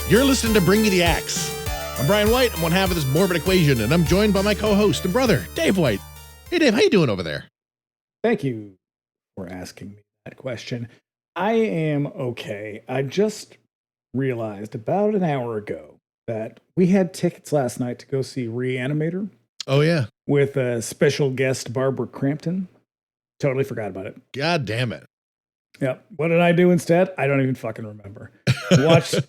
You're listening to Bring Me the Axe. I'm Brian White. I'm one half of this morbid equation, and I'm joined by my co-host and brother, Dave White. Hey, Dave, how you doing over there? Thank you for asking me that question. I am okay. I just realized about an hour ago that we had tickets last night to go see Reanimator. Oh, yeah. With a special guest, Barbara Crampton. Totally forgot about it. God damn it. Yep. What did I do instead? I don't even fucking remember.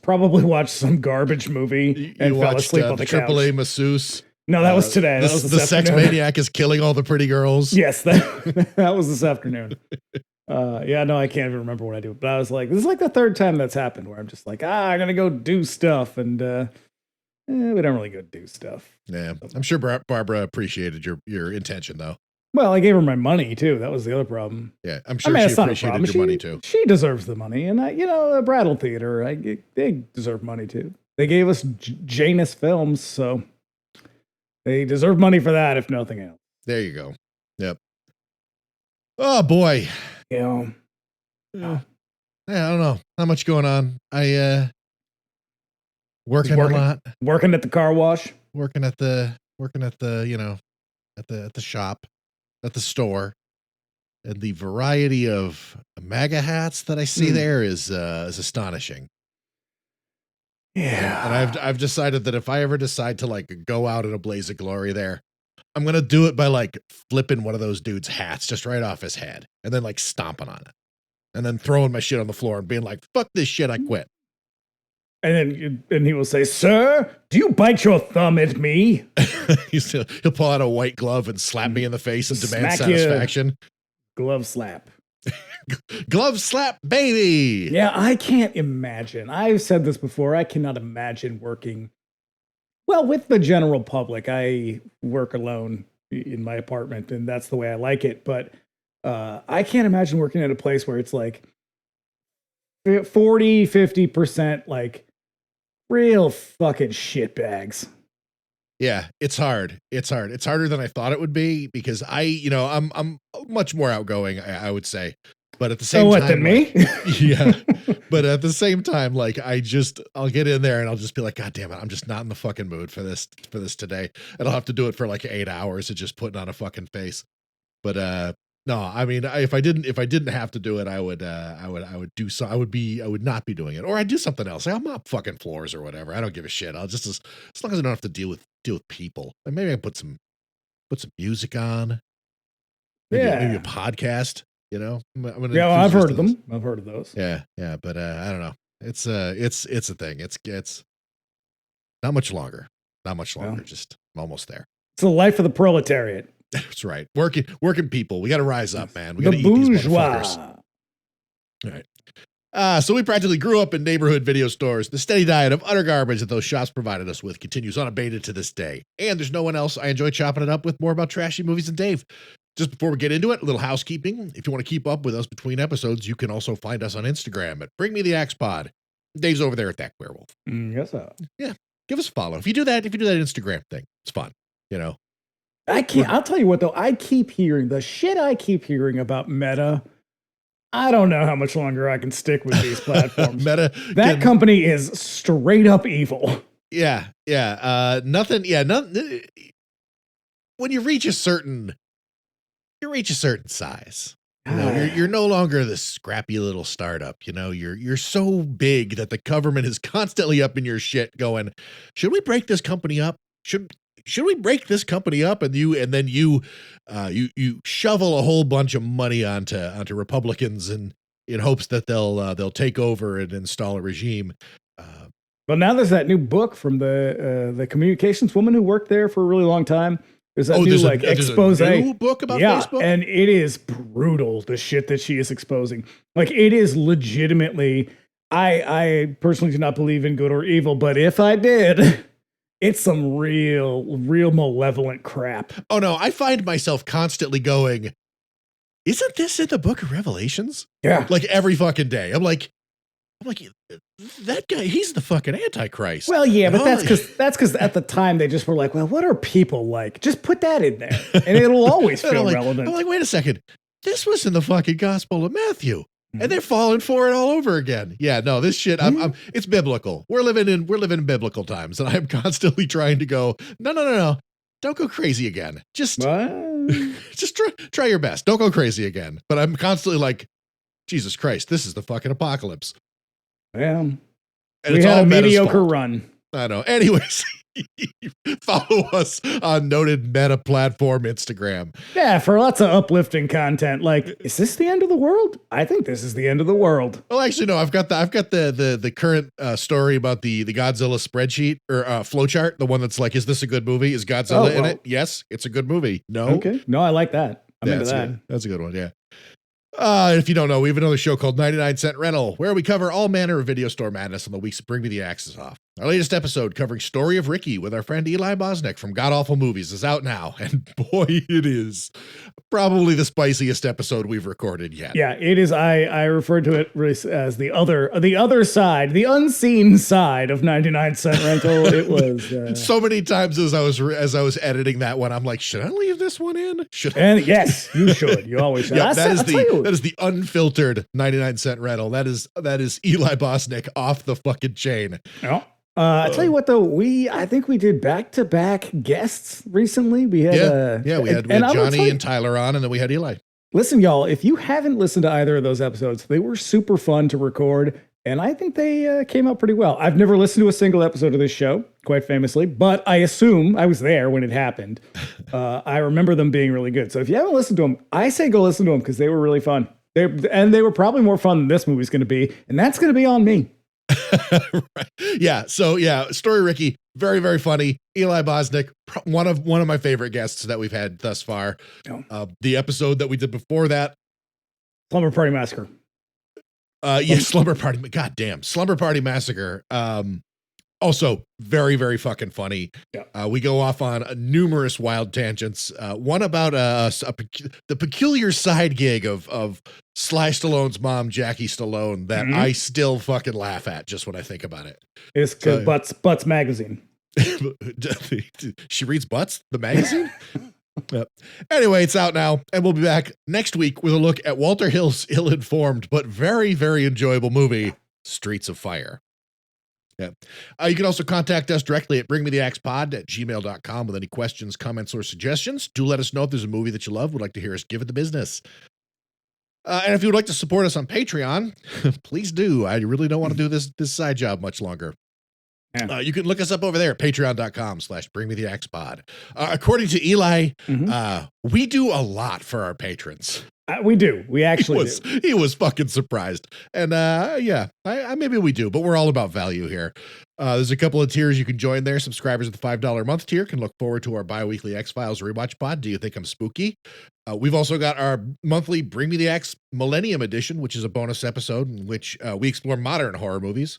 Probably watched some garbage movie and fell asleep on the couch. AAA masseuse. No, that was today. That was the sex maniac is killing all the pretty girls. Yes, that was this afternoon. Yeah, no, I can't even remember what I do. But I was like, this is like the third time that's happened where I'm just like, I'm going to go do stuff. And we don't really go do stuff. Yeah, I'm sure Barbara appreciated your intention, though. Well, I gave her my money, too. That was the other problem. Yeah, I'm sure she appreciated your money, too. She deserves the money. And, the Brattle Theater, they deserve money, too. They gave us Janus Films, so they deserve money for that, if nothing else. There you go. Yep. Oh, boy. Yeah. I don't know. Not much going on. Working a lot. Working at the car wash. Working at the at the shop, at the store, and the variety of MAGA hats that I see there is astonishing. Yeah, and I've decided that if I ever decide to go out in a blaze of glory there, I'm gonna do it by flipping one of those dudes' hats just right off his head, and then stomping on it, and then throwing my shit on the floor and being like, "Fuck this shit, I quit." And then he will say, "Sir, do you bite your thumb at me?" He'll pull out a white glove and slap me in the face and demand satisfaction. Glove slap. Glove slap, baby. Yeah, I can't imagine. I've said this before. I cannot imagine working, with the general public. I work alone in my apartment, and that's the way I like it. But I can't imagine working at a place where it's 40, 50% real fucking shitbags. Yeah, it's hard. It's hard. It's harder than I thought it would be because I'm much more outgoing, I would say. But at the same time, than me? Yeah. But at the same time, I'll get in there and I'll just be like, God damn it, I'm just not in the fucking mood for this today. And I'll have to do it for 8 hours of just putting on a fucking face. But no, I mean, if I didn't have to do it, I would do so. I would not be doing it, or I'd do something else. I'll mop fucking floors or whatever. I don't give a shit. I'll just as long as I don't have to deal with people. And maybe I put some music on. Maybe a podcast. I've heard of them. I've heard of those. Yeah, but I don't know. It's a thing. It's not much longer. Not much longer. Just I'm almost there. It's the life of the proletariat. That's right. Working people. We got to rise up, man. We got to eat bourgeois. these motherfuckers. All right. So we practically grew up in neighborhood video stores. The steady diet of utter garbage that those shops provided us with continues unabated to this day. And there's no one else I enjoy chopping it up with more about trashy movies than Dave. Just before we get into it, a little housekeeping. If you want to keep up with us between episodes, you can also find us on Instagram at Bring Me the Axe Pod. Dave's over there at That Werewolf. Yes, sir. Yeah. Give us a follow. If you do that Instagram thing, it's fun. I can't. I'll tell you what, though. I keep hearing about Meta. I don't know how much longer I can stick with these platforms. That company is straight up evil. Yeah. Nothing. Yeah. Nothing. When you reach a certain size, you're no longer this scrappy little startup. You're so big that the government is constantly up in your shit, going, "Should we break this company up? Should we break this company up?" And then you shovel a whole bunch of money onto Republicans in hopes that they'll take over and install a regime. Well, now there's that new book from the communications woman who worked there for a really long time. There's that expose. A new book about Facebook? And it is brutal, the shit that she is exposing. It is legitimately, I personally do not believe in good or evil, but if I did, it's some real malevolent crap. Oh no, I find myself constantly going, isn't this in the book of Revelations? Yeah. Every fucking day. I'm like, that guy, he's the fucking Antichrist. Well, yeah, but that's because at the time they just were like, well, what are people like? Just put that in there, and it'll always feel relevant. I'm like, wait a second, this was in the fucking Gospel of Matthew. and they're falling for it all over again. Yeah, no, this shit, it's biblical. We're living in biblical times, and I'm constantly trying to go, no. Don't go crazy again. Just try your best. Don't go crazy again. But I'm constantly like, Jesus Christ, this is the fucking apocalypse. Yeah. And we had a mediocre run. I know. Anyways, follow us on noted meta platform Instagram. Yeah, for lots of uplifting content. Like, is this the end of the world? I think this is the end of the world. Well, actually, no. I've got the current story about the Godzilla spreadsheet or flowchart. The one that's like, is this a good movie? Is Godzilla in it? Yes, it's a good movie. No. Okay. No, I like that. I'm into that. That's a good one. Yeah. If you don't know, we have another show called 99-Cent Rental, where we cover all manner of video store madness on the weeks that bring me the axes off. Our latest episode covering Story of Ricky with our friend Eli Bosnick from God Awful Movies is out now, and boy, it is probably the spiciest episode we've recorded yet. Yeah, it is. I referred to it as the other side, the unseen side of 99-Cent Rental. It was so many times as I was editing that one, I'm like, should I leave this one in? And yes, you should. You always should. Yeah, that is the unfiltered 99-Cent Rental. That is Eli Bosnick off the fucking chain. Oh. I tell you what, though, I think we did back-to-back guests recently. We had we had Johnny and Tyler on, and then we had Eli. Listen, y'all, if you haven't listened to either of those episodes, they were super fun to record, and I think they came out pretty well. I've never listened to a single episode of this show, quite famously, but I assume I was there when it happened. I remember them being really good. So if you haven't listened to them, I say go listen to them because they were really fun. They were probably more fun than this movie's going to be, and that's going to be on me. Right. Yeah. So yeah, Story Ricky, very, very funny. Eli Bosnick, one of my favorite guests that we've had thus far. The episode that we did before that, Slumber Party Massacre. Slumber Party. Goddamn, Slumber Party Massacre. Also very, very fucking funny. Yeah. We go off on numerous wild tangents. One about the peculiar side gig of Sly Stallone's mom, Jackie Stallone, that I still fucking laugh at just when I think about it. It's because Butts magazine. She reads Butts, the magazine? Yep. Anyway, it's out now, and we'll be back next week with a look at Walter Hill's ill-informed but very, very enjoyable movie, Streets of Fire. Yeah. You can also contact us directly at bringmetheaxepod@gmail.com with any questions, comments, or suggestions. Do let us know if there's a movie that you love, would like to hear us give it the business. And if you would like to support us on Patreon, please do. I really don't want to do this side job much longer. Yeah. You can look us up over there at patreon.com/bringmetheaxepod. According to Eli, we do a lot for our patrons. We do. We actually do. He was fucking surprised. And maybe we do, but we're all about value here. There's a couple of tiers you can join there. Subscribers at the $5 a month tier can look forward to our bi-weekly X-Files rewatch pod. Do you think I'm spooky? We've also got our monthly Bring Me the Axe Millennium Edition, which is a bonus episode in which we explore modern horror movies.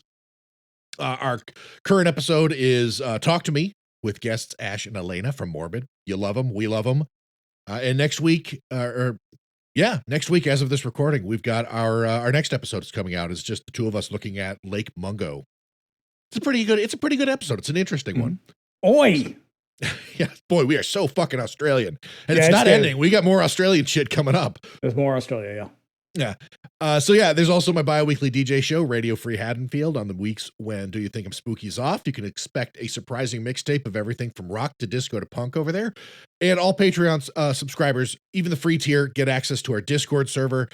Our current episode is Talk to Me with guests Ash and Elena from Morbid. You love them. We love them. And next week, next week, as of this recording, we've got our next episode is coming out. It's just the two of us looking at Lake Mungo. It's a pretty good episode. It's an interesting one. Oi! Yeah, boy, we are so fucking Australian. And it's not ending. We got more Australian shit coming up. There's more Australia, yeah. Yeah. There's also my bi-weekly DJ show, Radio Free Haddonfield, on the weeks when Do You Think I'm Spooky's off. You can expect a surprising mixtape of everything from rock to disco to punk over there. And all Patreon subscribers, even the free tier, get access to our Discord server.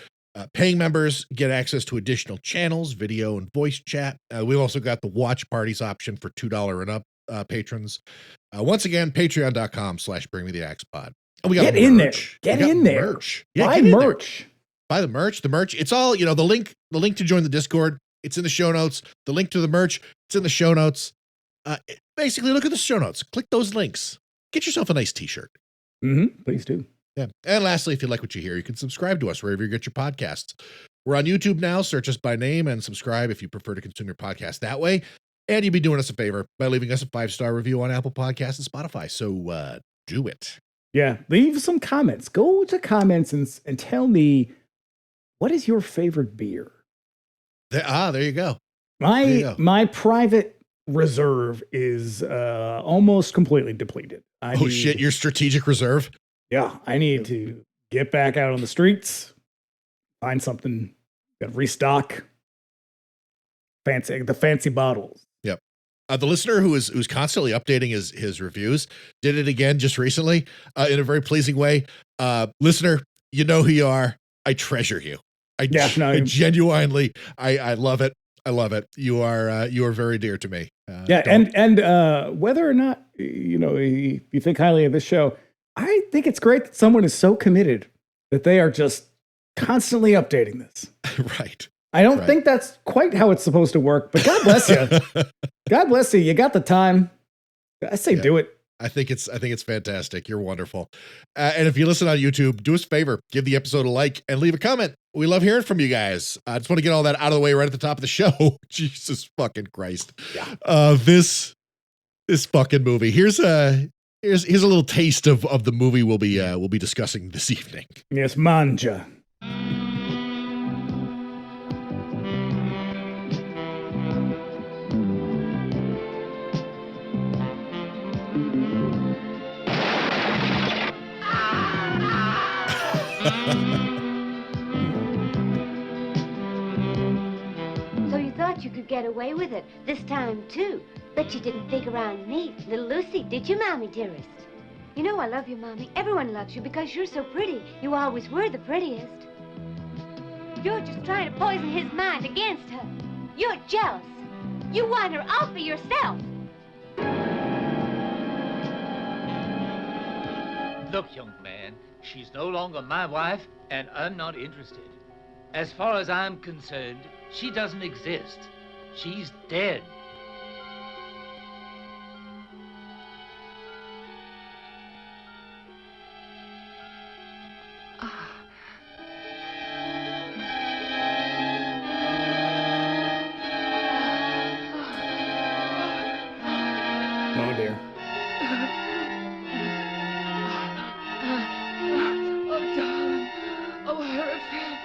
Paying members get access to additional channels, video and voice chat. We've also got the watch parties option for $2 and up patrons. Once again, patreon.com/bringmetheaxepod. And we got Get in there. Get in there. Merch. Yeah, buy merch. Buy the merch. The merch. It's all, the link to join the Discord. It's in the show notes. The link to the merch. It's in the show notes. Basically, look at the show notes. Click those links. Get yourself a nice t-shirt. Please do. Yeah. And lastly, if you like what you hear, you can subscribe to us wherever you get your podcasts. We're on YouTube now. Search us by name and subscribe if you prefer to consume your podcast that way. And you'd be doing us a favor by leaving us a 5-star review on Apple Podcasts and Spotify. So do it. Yeah. Leave some comments. Go to comments and tell me, what is your favorite beer? There you go. My private reserve is almost completely depleted. Shit, your strategic reserve? Yeah, I need to get back out on the streets, find something Got restock. The fancy bottles. Yep. The listener who's constantly updating his reviews did it again just recently in a very pleasing way. Listener, you know who you are. I treasure you. I genuinely, I love it. I love it. You are very dear to me. And whether or not you think highly of this show, I think it's great that someone is so committed that they are just constantly updating this. Right. I don't think that's quite how it's supposed to work, but God bless you. God bless you. You got the time. I say do it. I think it's fantastic. You're wonderful. And if you listen on YouTube, do us a favor, give the episode a like and leave a comment. We love hearing from you guys. I just want to get all that out of the way right at the top of the show. Jesus fucking Christ. Yeah. This fucking movie. Here's a little taste of the movie we'll be discussing this evening. Yes, manja. So you thought you could get away with it this time, too. Bet you didn't figure around me, little Lucy, did you, Mommy dearest? You know I love you, Mommy. Everyone loves you because you're so pretty. You always were the prettiest. You're just trying to poison his mind against her. You're jealous. You want her all for yourself. Look, young man, she's no longer my wife, and I'm not interested. As far as I'm concerned, she doesn't exist. She's dead. Oh, dear. Oh, darling. Oh, Hereford.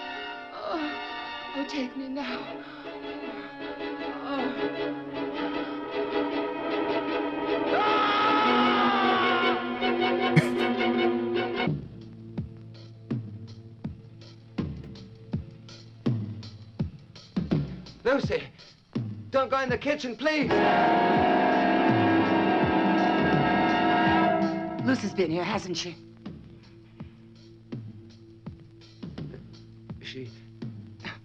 Oh, take me now. Lucy, don't go in the kitchen, please. Lucy's been here, hasn't she?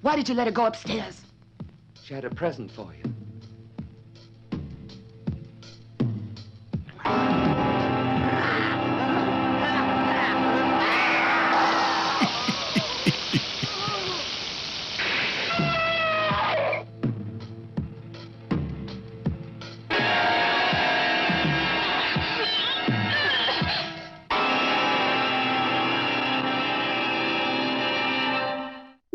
Why did you let her go upstairs? She had a present for you.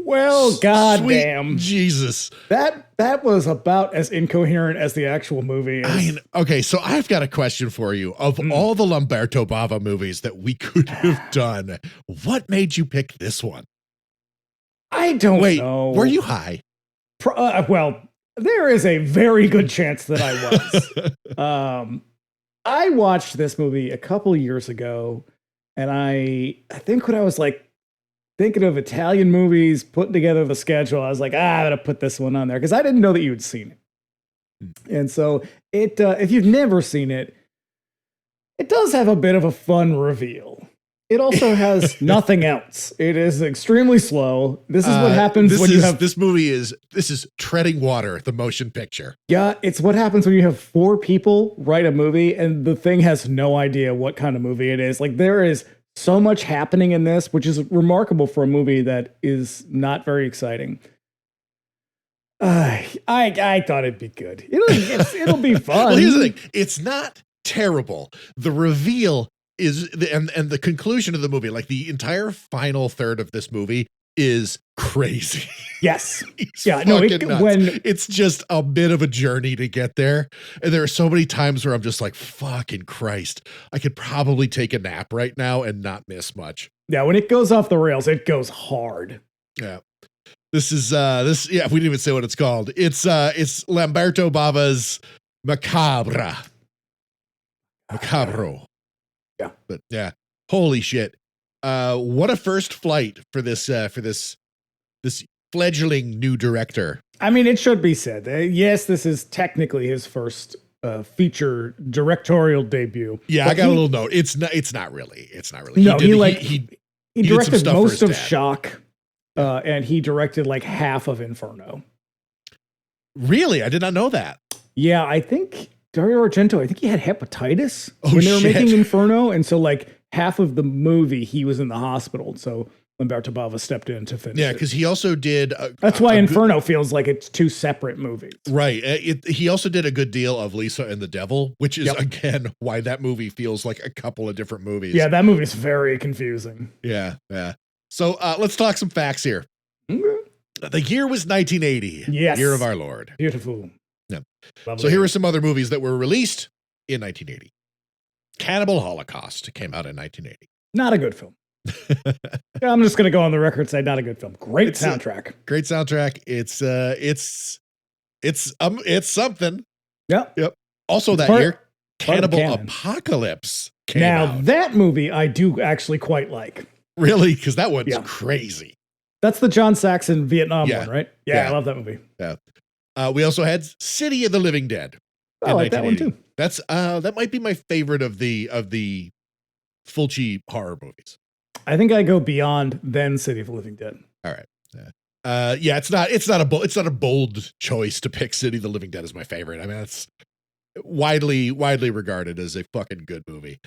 Well, goddamn, Jesus, that was about as incoherent as the actual movie is. Okay, so I've got a question for you. Of all the Lamberto Bava movies that we could have done, what made you pick this one? I don't know. Were you high? Well, there is a very good chance that I was. I watched this movie a couple years ago, and I think when I was like thinking of Italian movies, putting together the schedule, I was like, I gotta put this one on there because I didn't know that you had seen it. And so it, if you've never seen it, it does have a bit of a fun reveal. It also has nothing else. It is extremely slow. This is what happens when you have this is treading water, the motion picture. Yeah, it's what happens when you have 4 people write a movie and the thing has no idea what kind of movie it is. Like, there is so much happening in this, which is remarkable for a movie that is not very exciting. I thought it'd be good. It'll be fun. Well, here's the thing. It's not terrible. The reveal is and the conclusion of the movie, like the entire final third of this movie, is crazy. Yes. When it's just a bit of a journey to get there. And there are so many times where I'm just like, fucking Christ, I could probably take a nap right now and not miss much. Yeah, when it goes off the rails, it goes hard. Yeah. This is we didn't even say what it's called. It's Lamberto Bava's Macabre. Macabro. Yeah. But yeah. Holy shit. What a first flight for this fledgling new director. I mean, it should be said. Yes, this is technically his first feature directorial debut. Yeah, I got a little note. It's not really. No, he he did some directed stuff for most his of dad. Shock, and he directed like half of Inferno. Really? I did not know that. Yeah, I think Dario Argento, I think he had hepatitis Oh, when they were shit. making Inferno. And so like half of the movie, he was in the hospital. So Lamberto Bava stepped in to finish Yeah, it. because he also did. That's why Inferno feels like it's two separate movies. Right. He also did a good deal of Lisa and the Devil, which is, again, why that movie feels like a couple of different movies. Yeah, that movie's very confusing. Yeah. So let's talk some facts here. Okay. The year was 1980. Yes. Year of our Lord. Beautiful. Yeah. Lovely. So here are some other movies that were released in 1980. Cannibal Holocaust came out in 1980. Not a good film. I'm just going to go on the record and say not a good film. Great soundtrack. Great soundtrack. It's something. Yep. Also that Part- year, part of Cannibal canon. Apocalypse came Now, out. that movie I do actually quite like. Really? Because that one's crazy. That's the John Saxon Vietnam Yeah. one, right? Yeah. I love that movie. Yeah. We also had City of the Living Dead. I in like that one 1980. too. That's that might be my favorite of the Fulci horror movies. I think I go beyond then City of the Living Dead. All right. Yeah. It's not a bold choice to pick City of the Living Dead as my favorite. I mean, that's widely regarded as a fucking good movie.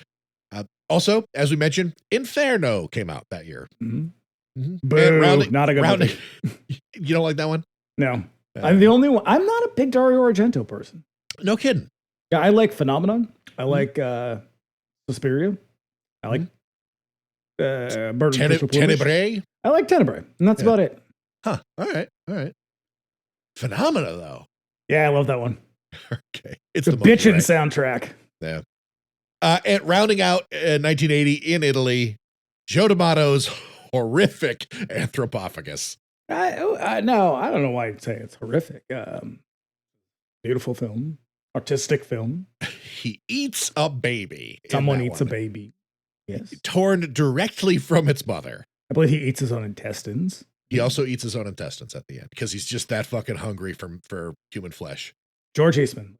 Also, as we mentioned, Inferno came out that year. Mm-hmm. Mm-hmm. Boo, not a good movie. You don't like that one? No. I'm the only one. I'm not a big Dario Argento person. No kidding. Yeah, I like Phenomenon. I like Suspiria. I like Bird and Crystal Plumage. Tenebrae? I like Tenebrae, and that's about it. Huh. All right. Phenomena, though. Yeah, I love that one. Okay. It's The the monkey, bitchin' right? soundtrack. Yeah. And rounding out 1980 in Italy, Joe D'Amato's horrific Anthropophagus. No, I don't know why you'd say it's horrific. Beautiful film, artistic film. He eats a baby. in Someone that eats a one. baby. Yes, Torn directly from its mother. I believe he eats his own intestines. He also eats his own intestines at the end because he's just that fucking hungry for human flesh. George Eastman.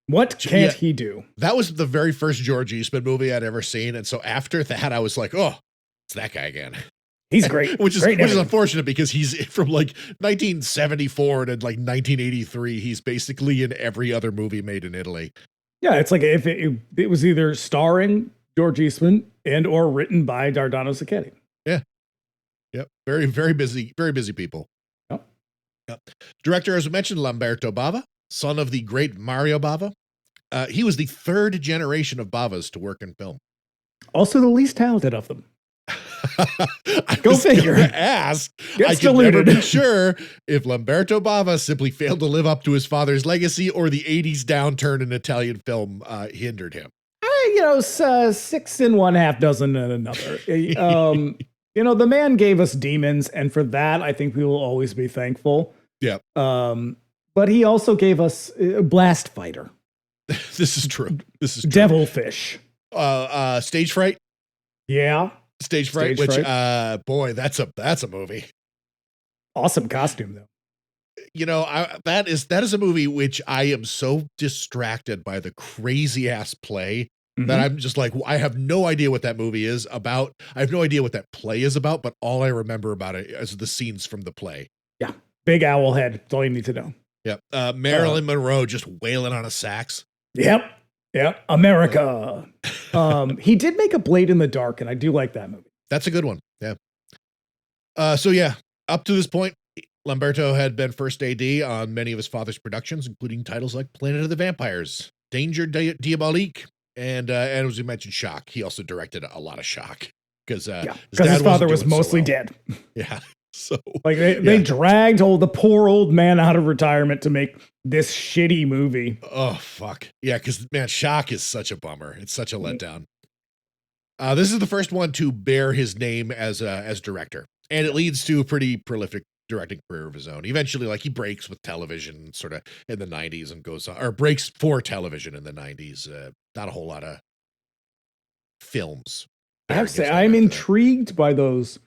What can't he do? That was the very first George Eastman movie I'd ever seen. And so after that, I was like, oh, it's that guy again. He's great. which is Great unfortunate because he's from like 1974 to like 1983. He's basically in every other movie made in Italy. Yeah, it's like if it was either starring George Eastman and or written by Dardano Sacchetti. Yep. Very, very busy people. Yep. Director, as we mentioned, Lamberto Bava, son of the great Mario Bava. He was the third generation of Bavas to work in film. Also the least talented of them. I Go was figure. gonna ask. Gets I can never deleted. be sure if Lamberto Bava simply failed to live up to his father's legacy or the 80s downturn in Italian film hindered him. 6 in one, half dozen in another. The man gave us demons, and for that, I think we will always be thankful. Yeah. But he also gave us Blast Fighter, This is true. Devilfish. Stage Fright. Yeah. Stage Fright, Stage which Fright. boy, that's a movie. Awesome costume though. That is a movie which I am so distracted by the crazy ass play that I'm just like, I have no idea what that movie is about. I have no idea what that play is about, but all I remember about it is the scenes from the play. Yeah. Big owl head. That's all you need to know. Yep. Marilyn Monroe just wailing on a sax. Yep. America. He did make a Blade in the Dark, and I do like that movie. That's a good one. Yeah. So yeah, up to this point, Lamberto had been first AD on many of his father's productions, including titles like Planet of the Vampires, Danger Diabolique, and as we mentioned, Shock. He also directed a lot of Shock because his father was mostly dead. Yeah. So like they dragged the poor old man out of retirement to make this shitty movie. Oh fuck. Yeah, because man, Shock is such a bummer. It's such a letdown. This is the first one to bear his name as director, and it leads to a pretty prolific directing career of his own. Eventually, like he breaks with television sort of in the 90s and goes on, or breaks for television in the 90s. Not a whole lot of films. I have to say, I'm intrigued by those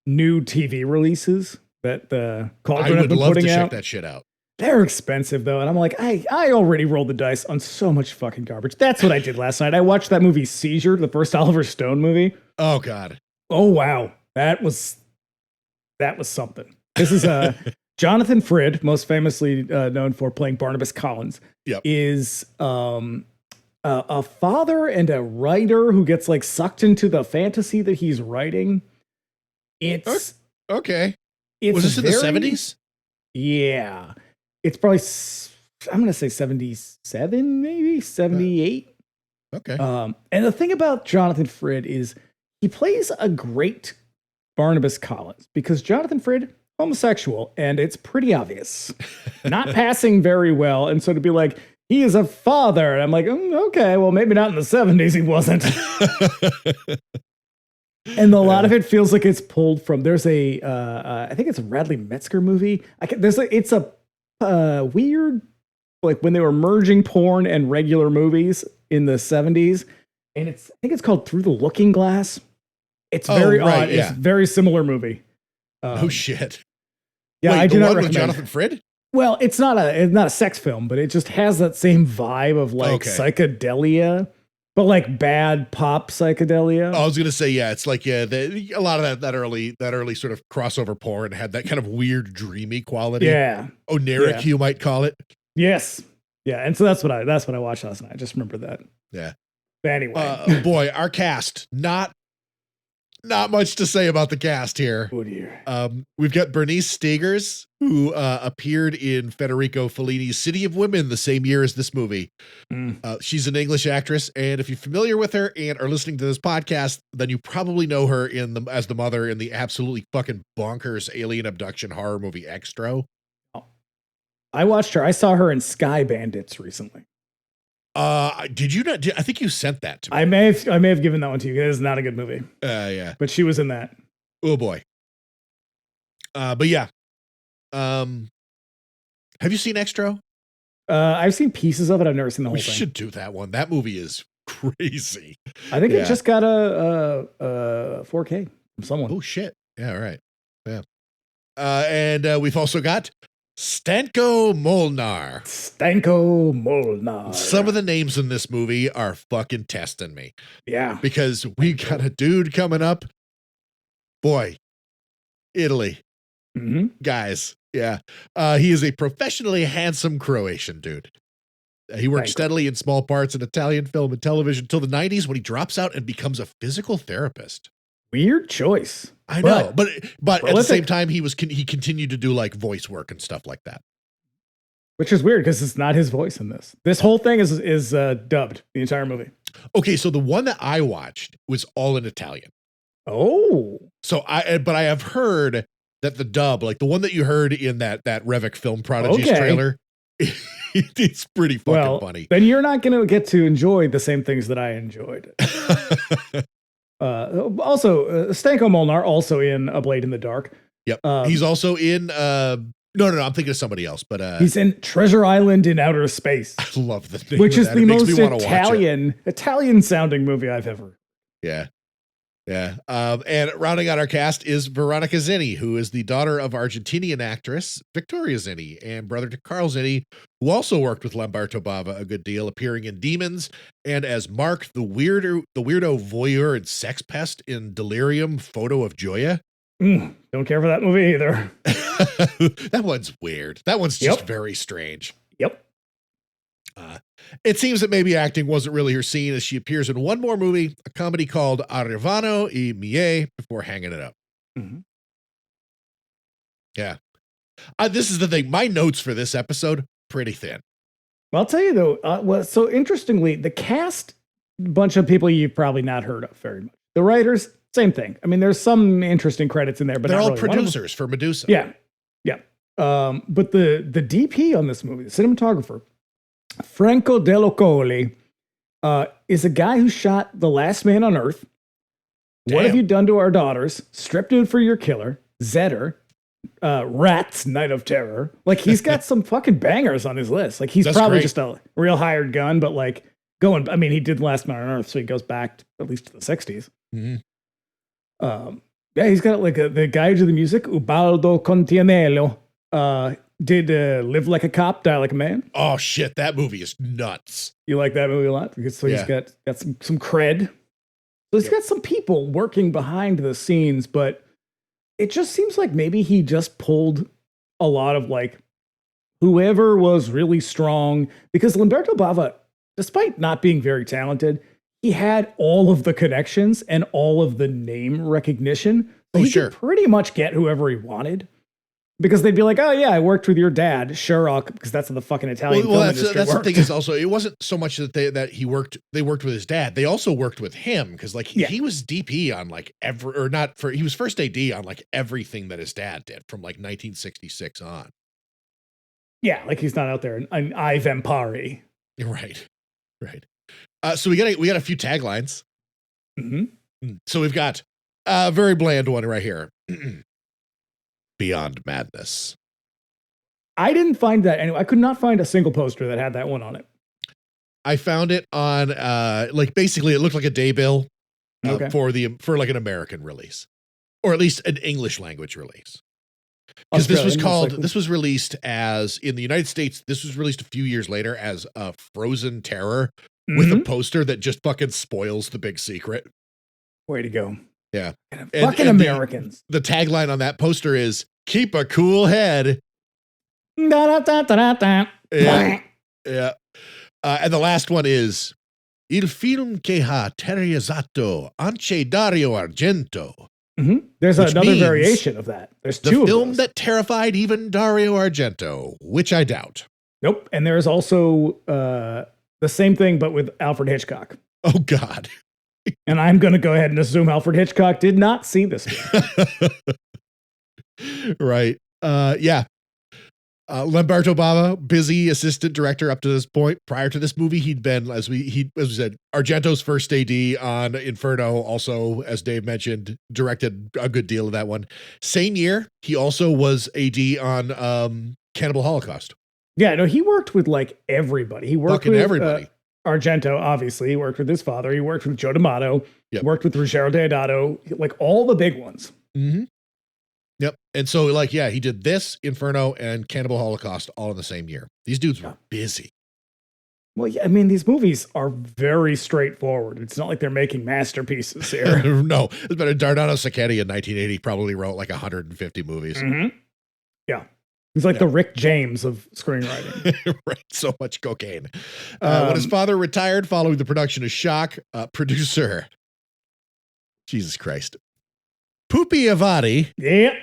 new TV releases that the I Cauldron have would been love to putting check out. that shit out. They're expensive though, and I'm like, I already rolled the dice on so much fucking garbage. That's what I did last night. I watched that movie Seizure, the first Oliver Stone movie. Oh God. Oh wow, that was something. This is Jonathan Frid, most famously known for playing Barnabas Collins, Yep. is a father and a writer who gets like sucked into the fantasy that he's writing. It's Okay. it's Was this in the very- 70s? Yeah, it's probably I'm gonna say 77, maybe 78. Okay. And the thing about Jonathan Frid is he plays a great Barnabas Collins because Jonathan Frid, homosexual, and it's pretty obvious, not passing very well. And so to be like, he is a father, and I'm like, okay, well, maybe not in the 70s he wasn't. And a lot of it feels like it's pulled from. There's a, I think it's a Radley Metzger movie. It's a weird, like when they were merging porn and regular movies in the 70s, and I think it's called Through the Looking Glass. It's very odd. Yeah. It's a very similar movie. Oh shit. Yeah, Wait, I do the not one with recommend. Jonathan Frid? Well, it's not a sex film, but it just has that same vibe of like psychedelia, but like bad pop psychedelia. I was gonna say, yeah, it's like a lot of that early sort of crossover porn had that kind of weird dreamy quality. Yeah. Oniric, Yeah. you might call it. Yes. Yeah, and so that's what I watched last night. I just remember that. Yeah. But anyway, Boy, our cast, not much to say about the cast here. oh dear. We've got Bernice Stegers, who appeared in Federico Fellini's City of Women the same year as this movie. She's an English actress, and if you're familiar with her and are listening to this podcast, then you probably know her as the mother in the absolutely fucking bonkers alien abduction horror movie Extra. I watched her. I saw her in Sky Bandits recently. Did you not? I think you sent that to me. I may have given that one to you. It is not a good movie. Yeah. But she was in that. Oh boy. But yeah. Have you seen Extra? I've seen pieces of it. I've never seen the whole We thing. should do that one. That movie is crazy. I think Yeah. it just got a 4K from someone. Oh shit. Yeah, all right. Yeah. And we've also got Stanko Molnar. Stanko Molnar. Some of the names in this movie are fucking testing me Yeah. because we got a dude coming up. Boy, Italy. Mm-hmm. Guys. Yeah. He is a professionally handsome Croatian dude. He worked steadily in small parts in Italian film and television until the 90s when he drops out and becomes a physical therapist. Weird choice. I know, but at the prolific. same time, he continued to do like voice work and stuff like that. Which is weird because it's not his voice in this. This whole thing is dubbed, the entire movie. Okay, so the one that I watched was all in Italian. Oh. So but I have heard that the dub, like the one that you heard in that Revok Film Prodigies trailer, it's pretty fucking funny. Then you're not going to get to enjoy the same things that I enjoyed. Also, Stanko Molnar also in A Blade in the Dark. Yep. He's also in no, I'm thinking of somebody else, but he's in Treasure Island in Outer Space. I love the name which of is that. the It makes most me wanna watch it. Italian sounding movie I've ever. Yeah. Yeah. And rounding out our cast is Veronica Zinni, who is the daughter of Argentinian actress Victoria Zinni and brother to Carl Zinni, who also worked with Lamberto Bava a good deal, appearing in Demons and as Mark, the weirdo voyeur and sex pest in Delirium, Photo of Joya. Don't care for that movie either. That one's weird. That one's just very strange. Yep. It seems that maybe acting wasn't really her scene as she appears in one more movie, a comedy called Arrivano e Mie, before hanging it up. Mm-hmm. Yeah. This is the thing. My notes for this episode, pretty thin. Well, I'll tell you though, so interestingly, the cast, bunch of people you've probably not heard of very much. The writers, same thing. I mean, there's some interesting credits in there, but they're not all really. producers for Medusa. Yeah. Yeah. But the DP on this movie, the cinematographer, Franco Delocoli, is a guy who shot The Last Man on Earth. Damn. What Have You Done to Our Daughters? Stripped Nude for Your Killer, Zedder, Rats, Night of Terror. Like, he's got some fucking bangers on his list. Like, he's probably just a real hired gun, but like he did Last Man on Earth, so he goes back at least to the 60s. Mm-hmm. Yeah, he's got like the guy who did the music, Ubaldo Contianello, did Live Like a Cop, Die Like a Man. Oh shit, that movie is nuts. You like that movie a lot? So he's got some cred. So he's got some people working behind the scenes, but it just seems like maybe he just pulled a lot of like whoever was really strong, because Lamberto Bava, despite not being very talented, he had all of the connections and all of the name recognition. So he could pretty much get whoever he wanted. Because they'd be like, oh yeah, I worked with your dad, Sherlock, because that's how the fucking Italian film industry that's worked. the thing is also, it wasn't so much that they worked with his dad. They also worked with him because like he was DP on like he was first AD on like everything that his dad did from like 1966 on. Yeah, like he's not out there in I Vampari. Right. So we got a few taglines. Mm-hmm. So we've got a very bland one right here. Beyond Madness. I didn't find that anyway. I could not find a single poster that had that one on it. I found it on like basically it looked like a day bill for like an American release, or at least an English language release. Because this was released as in the United States. This was released a few years later as a Frozen Terror with a poster that just fucking spoils the big secret. Way to go. Yeah. Fucking Americans. The tagline on that poster is "Keep a cool head." Yeah. And the last one is "Il film che ha terrorizzato anche Dario Argento." Mm-hmm. There's another variation of that. There's two the film of those. that terrified even Dario Argento, which I doubt. Nope. And there's also the same thing, but with Alfred Hitchcock. Oh, God. And I'm going to go ahead and assume Alfred Hitchcock did not see this film. Right. Yeah. Lamberto Bava, busy assistant director up to this point. Prior to this movie, he'd been, as we said, Argento's first AD on Inferno. Also, as Dave mentioned, directed a good deal of that one. Same year, he also was AD on Cannibal Holocaust. Yeah, no, he worked with like everybody. He worked with everybody. Argento, obviously. He worked with his father. He worked with Joe D'Amato. Yep. He worked with Ruggero Deodato. Like all the big ones. Mm-hmm. Yep. And so, like, yeah, he did this, Inferno, and Cannibal Holocaust all in the same year. These dudes were busy. Well, yeah, I mean, these movies are very straightforward. It's not like they're making masterpieces here. No. It's better. Dardano Sacchetti in 1980 probably wrote like 150 movies. Mm-hmm. Yeah. He's like the Rick James of screenwriting. Right. So much cocaine. When his father retired following the production of Shock, producer, Jesus Christ, Pupi Avati. Yeah.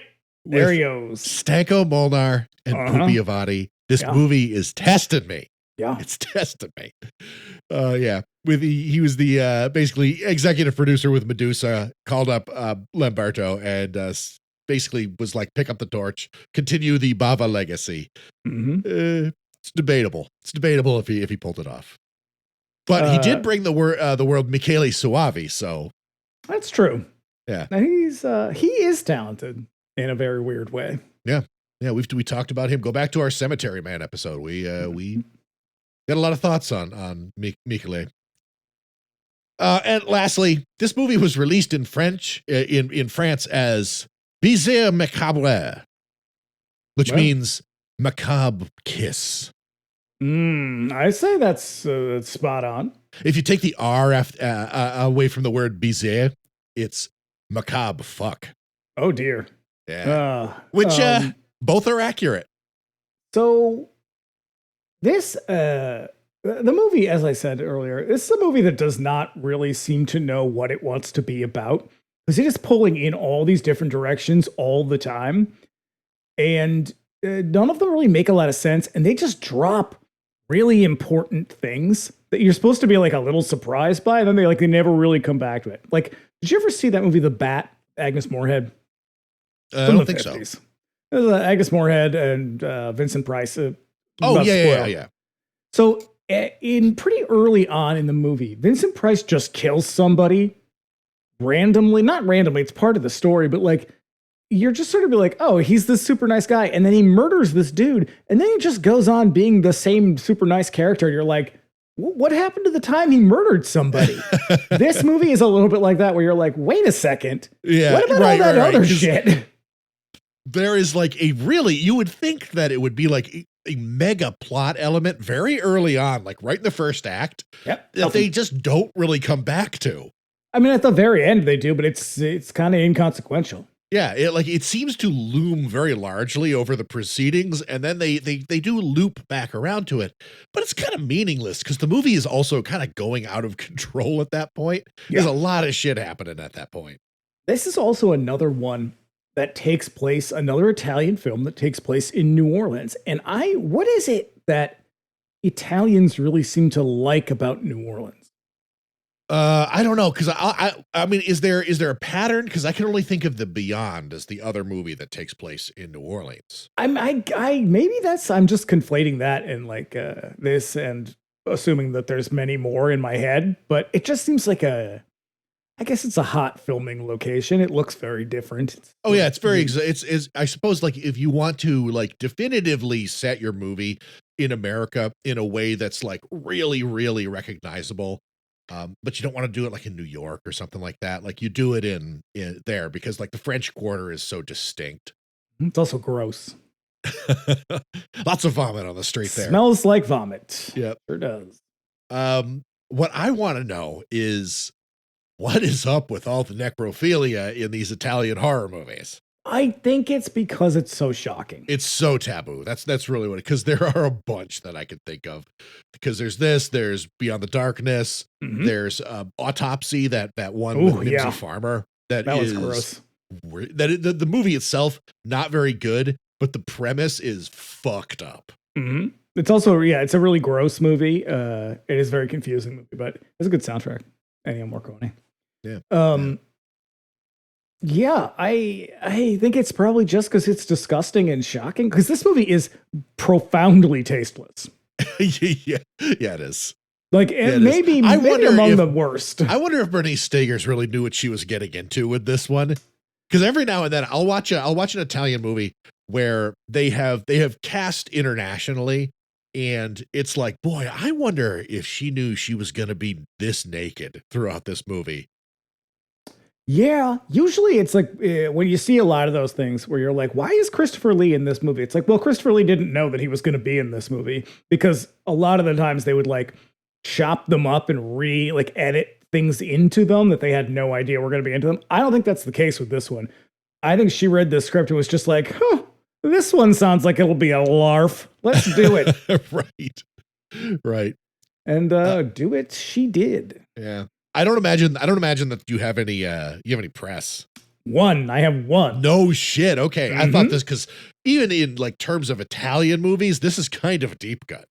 There he goes. Stanko Molnar and Pupi Avati. This movie is testing me. Yeah. It's testing me. Yeah. He was the basically executive producer with Medusa, called up Lamberto and basically was like, pick up the torch, continue the Bava legacy. Mm-hmm. It's debatable. It's debatable if he pulled it off. But he did bring the world Michele Soavi, so that's true. Yeah. Now he is talented in a very weird way. Yeah. Yeah, we talked about him. Go back to our Cemetery Man episode. We got a lot of thoughts on Michele. And lastly, this movie was released in French in France as Baiser Macabre, which means macabre kiss. I say that's spot on. If you take the R away from the word baiser, it's macabre fuck. Oh dear. Yeah. Which both are accurate. So this the movie, as I said earlier, this is a movie that does not really seem to know what it wants to be about. Because it is pulling in all these different directions all the time. And none of them really make a lot of sense. And they just drop really important things that you're supposed to be like a little surprised by. And then they never really come back to it. Like, did you ever see that movie, The Bat, Agnes Moorehead? I don't think so. It was Agnes Moorehead and Vincent Price. Yeah. So in pretty early on in the movie, Vincent Price just kills somebody randomly. Not randomly, it's part of the story, but like you're just sort of be like, oh, he's this super nice guy. And then he murders this dude. And then he just goes on being the same super nice character. You're like, what happened to the time he murdered somebody? This movie is a little bit like that, where you're like, wait a second. Yeah. What about all that other shit? There is like you would think that it would be like a mega plot element very early on, like right in the first act, Yep. that they just don't really come back to. I mean, at the very end they do, but it's kind of inconsequential. Yeah, it seems to loom very largely over the proceedings, and then they do loop back around to it, but it's kind of meaningless because the movie is also kind of going out of control at that point. There's a lot of shit happening at that point. This is also another one that takes place, another Italian film that takes place in New Orleans. And what is it that Italians really seem to like about New Orleans? I don't know, because I mean, is there a pattern? Because I can only think of The Beyond as the other movie that takes place in New Orleans. Maybe I'm just conflating that and like this and assuming that there's many more in my head, but it just seems like I guess it's a hot filming location. It looks very different. It's very, it's I suppose, like, if you want to like definitively set your movie in America in a way that's like really, really recognizable, but you don't want to do it like in New York or something like that. Like you do it in there because like the French Quarter is so distinct. It's also gross. Lots of vomit on the street there. Smells like vomit. Yep. Sure does. What I want to know is what is up with all the necrophilia in these Italian horror movies? I think it's because it's so shocking. It's so taboo. That's really what because there are a bunch that I can think of. Because there's Beyond the Darkness, there's Autopsy, that one with Mimsy Farmer. That was gross. The movie itself, not very good, but the premise is fucked up. Mm-hmm. It's also, it's a really gross movie. It is a very confusing movie, but it's a good soundtrack. Ennio Morricone. Yeah. I think it's probably just because it's disgusting and shocking, because this movie is profoundly tasteless. yeah, it is. Like, maybe among the worst. I wonder if Bernice Stegers really knew what she was getting into with this one. Because every now and then I'll watch an Italian movie where they have cast internationally, and it's like, boy, I wonder if she knew she was going to be this naked throughout this movie. Yeah, usually it's like when you see a lot of those things where you're like, why is Christopher Lee in this movie? It's like, well, Christopher Lee didn't know that he was going to be in this movie, because a lot of the times they would like chop them up and edit things into them that they had no idea were going to be into them. I don't think that's the case with this one. I think she read the script and was just like, this one sounds like it'll be a larf. Let's do it. Right. And do it she did. Yeah. I don't imagine that you have any press. I have one. No shit. Okay. I thought this, because even in like terms of Italian movies, this is kind of a deep cut.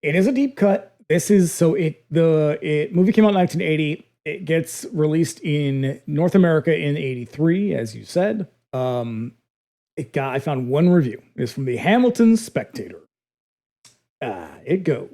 It is a deep cut. This is the movie came out in 1980. It gets released in North America in 83, as you said. I found one review. It's from the Hamilton Spectator. It goes.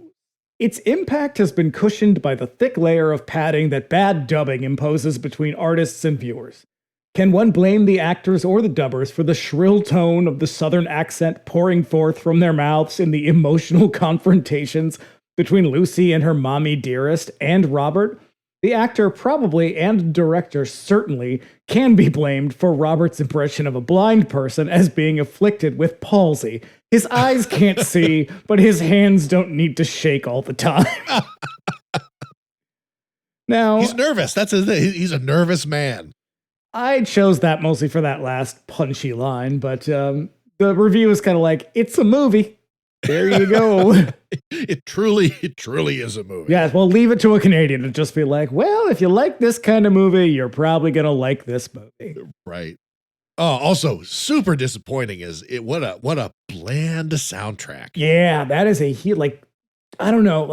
Its impact has been cushioned by the thick layer of padding that bad dubbing imposes between artists and viewers. Can one blame the actors or the dubbers for the shrill tone of the Southern accent pouring forth from their mouths in the emotional confrontations between Lucy and her mommy dearest and Robert? The actor probably, and director certainly, can be blamed for Robert's impression of a blind person as being afflicted with palsy. His eyes can't see, but his hands don't need to shake all the time. Now, he's nervous. He's a nervous man. I chose that mostly for that last punchy line, but the review is kind of like, it's a movie. There you go. It truly is a movie. Yeah, well, leave it to a Canadian to just be like, well, if you like this kind of movie, you're probably going to like this movie. Right. Oh, also super disappointing is it. What a bland soundtrack. Yeah, that is I don't know,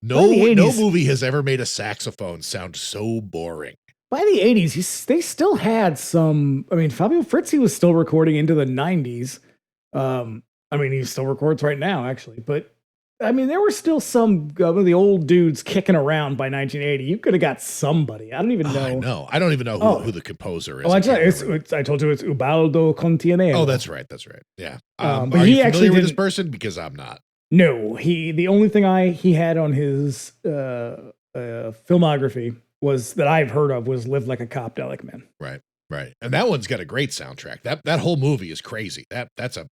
no movie has ever made a saxophone sound so boring. By the 80s, they still had some. I mean, Fabio Frizzi was still recording into the 90s. I mean, he still records right now, actually. But, I mean, there were still some of the old dudes kicking around by 1980. You could have got somebody. I don't even know. I know. I don't even know who the composer is. Oh, I told you it's Ubaldo Contiene. Oh, that's right. Yeah. But are he you actually familiar with this person? Because I'm not. No, the only thing he had on his filmography was that I've heard of was Live Like a Cop, Die Like a Man. Right. Right. And that one's got a great soundtrack. That whole movie is crazy. That's a,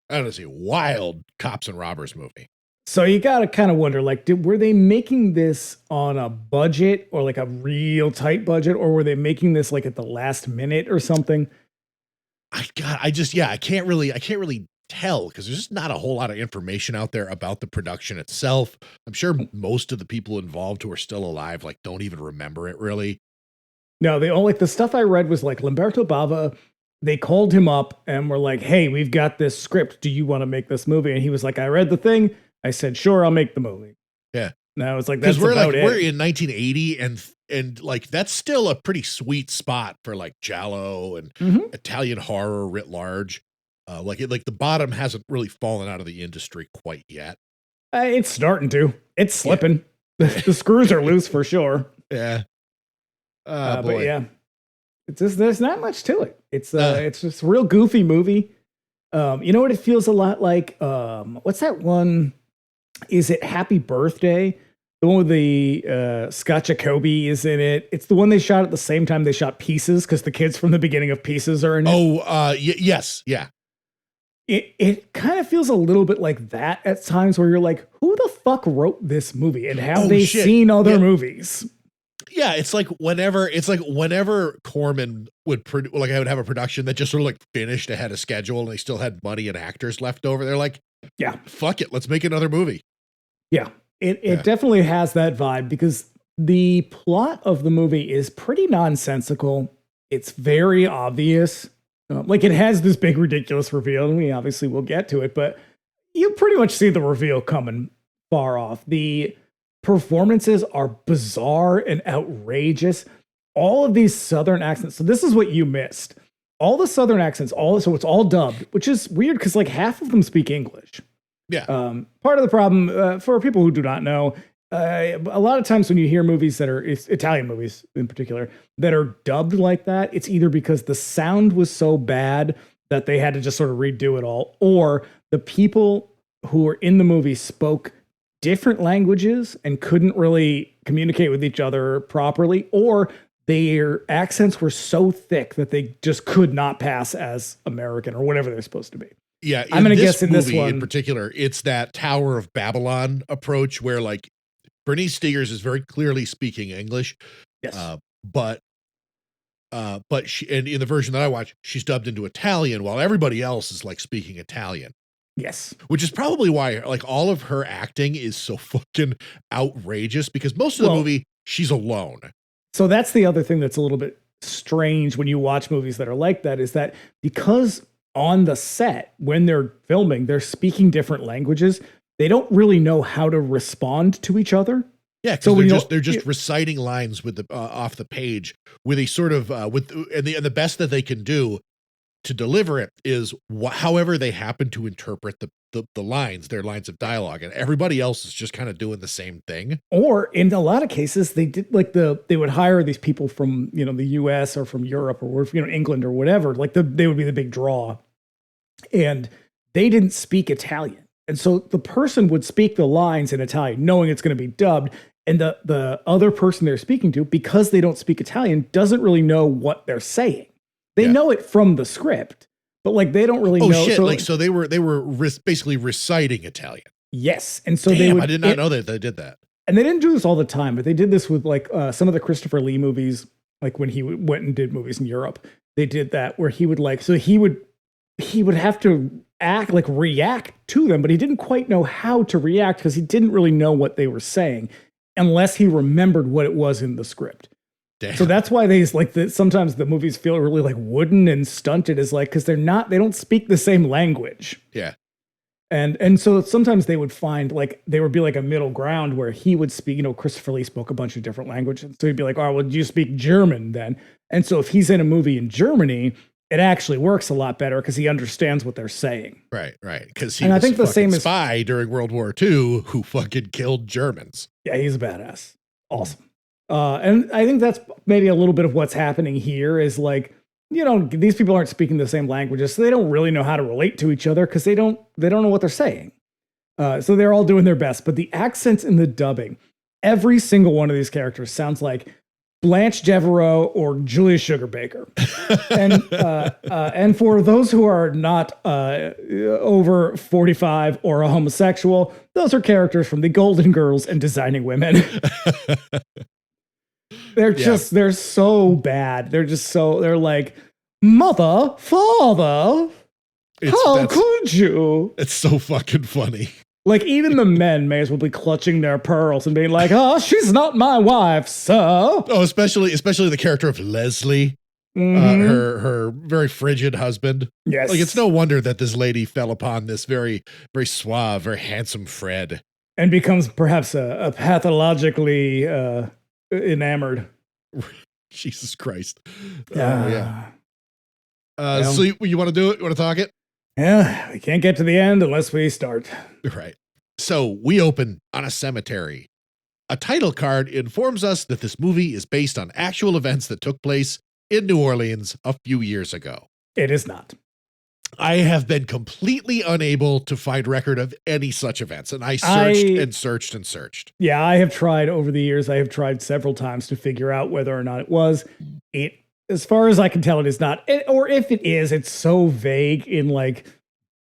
I don't know, wild cops and robbers movie. So you got to kind of wonder, like, were they making this on a budget or like a real tight budget, or were they making this like at the last minute or something? I can't really tell because there's just not a whole lot of information out there about the production itself. I'm sure most of the people involved who are still alive, like, don't even remember it really. No, they all, like, the stuff I read was like Lamberto Bava. They called him up and were like, "Hey, we've got this script. Do you want to make this movie?" And he was like, "I read the thing. I said, sure, I'll make the movie." Yeah. No, it's like, that's we're about it. We're in 1980 and like, that's still a pretty sweet spot for like Giallo and Italian horror writ large. Like the bottom hasn't really fallen out of the industry quite yet. It's starting to. It's slipping. Yeah. The screws are loose for sure. Yeah. But yeah, it's just, there's not much to it. It's just a real goofy movie. You know what it feels a lot like? What's that one? Is it Happy Birthday? The one with the Scott Jacoby is in it. It's the one they shot at the same time they shot Pieces, because the kids from the beginning of Pieces are in it. Yes, yeah. It kind of feels a little bit like that at times, where you're like, who the fuck wrote this movie, and have they seen other movies? Yeah, it's like whenever Corman would I would have a production that just sort of like finished ahead of schedule and they still had money and actors left over. They're like, yeah, fuck it, let's make another movie. Yeah, it definitely has that vibe, because the plot of the movie is pretty nonsensical. It's very obvious. Like, it has this big ridiculous reveal, and we obviously will get to it, but you pretty much see the reveal coming far off. The performances are bizarre and outrageous. All of these Southern accents. So this is what you missed. All the Southern accents, so it's all dubbed, which is weird because like half of them speak English. Yeah. Part of the problem, for people who do not know, a lot of times when you hear movies that are, Italian movies in particular, that are dubbed like that, it's either because the sound was so bad that they had to just sort of redo it all, or the people who were in the movie spoke different languages and couldn't really communicate with each other properly, or their accents were so thick that they just could not pass as American or whatever they're supposed to be. Yeah, I'm going to guess in this one in particular, it's that Tower of Babylon approach where like Bernice Stegers is very clearly speaking English. Yes. But she, and in the version that I watch, she's dubbed into Italian while everybody else is like speaking Italian. Yes. Which is probably why like all of her acting is so fucking outrageous, because most of the movie she's alone. So that's the other thing that's a little bit strange when you watch movies that are like that, is that because on the set, when they're filming, they're speaking different languages, they don't really know how to respond to each other. Yeah, because they're just reciting lines with the off the page with a sort of and the best that they can do to deliver it is however they happen to interpret the lines, their lines of dialogue, and everybody else is just kind of doing the same thing. Or in a lot of cases, they did like they would hire these people from the US or from Europe or England or whatever. Like they would be the big draw, and they didn't speak Italian. And so the person would speak the lines in Italian, knowing it's going to be dubbed. And the other person they're speaking to, because they don't speak Italian, doesn't really know what they're saying. They know it from the script, but like they don't really know. Oh shit! So they were basically reciting Italian. Yes, and so I did not know that they did that. And they didn't do this all the time, but they did this with like some of the Christopher Lee movies. Like when he went and did movies in Europe, they did that where he would have to react to them, but he didn't quite know how to react because he didn't really know what they were saying unless he remembered what it was in the script. Damn. So that's why sometimes the movies feel really like wooden and stunted, is like, because they don't speak the same language. Yeah. And so sometimes they would find there would be like a middle ground where he would speak, Christopher Lee spoke a bunch of different languages. So he'd be like, "Oh, well, do you speak German then?" And so if he's in a movie in Germany, it actually works a lot better because he understands what they're saying. Right. Because he was a spy during World War II who fucking killed Germans. Yeah, he's a badass. Awesome. And I think that's maybe a little bit of what's happening here is like, these people aren't speaking the same languages, so they don't really know how to relate to each other because they don't know what they're saying. So they're all doing their best, but the accents in the dubbing, every single one of these characters sounds like Blanche Devereaux or Julia Sugarbaker. And for those who are not over 45 or a homosexual, those are characters from the Golden Girls and Designing Women. They're so bad. They're like, mother, father, how could you? It's so fucking funny. Like, even the men may as well be clutching their pearls and being like, oh, she's not my wife, sir. Oh, especially the character of Leslie, her very frigid husband. Yes. Like, it's no wonder that this lady fell upon this very, very suave, very handsome Fred. And becomes perhaps a pathologically enamored. Jesus Christ. Yeah. So you want to do it? You want to talk it? Yeah, we can't get to the end unless we start. Right. So we open on a cemetery. A title card informs us that this movie is based on actual events that took place in New Orleans a few years ago. It is not. I have been completely unable to find record of any such events, and I searched and searched. Yeah, I have tried over the years. I have tried several times to figure out whether or not it was. As far as I can tell, it is not. Or if it is, it's so vague in like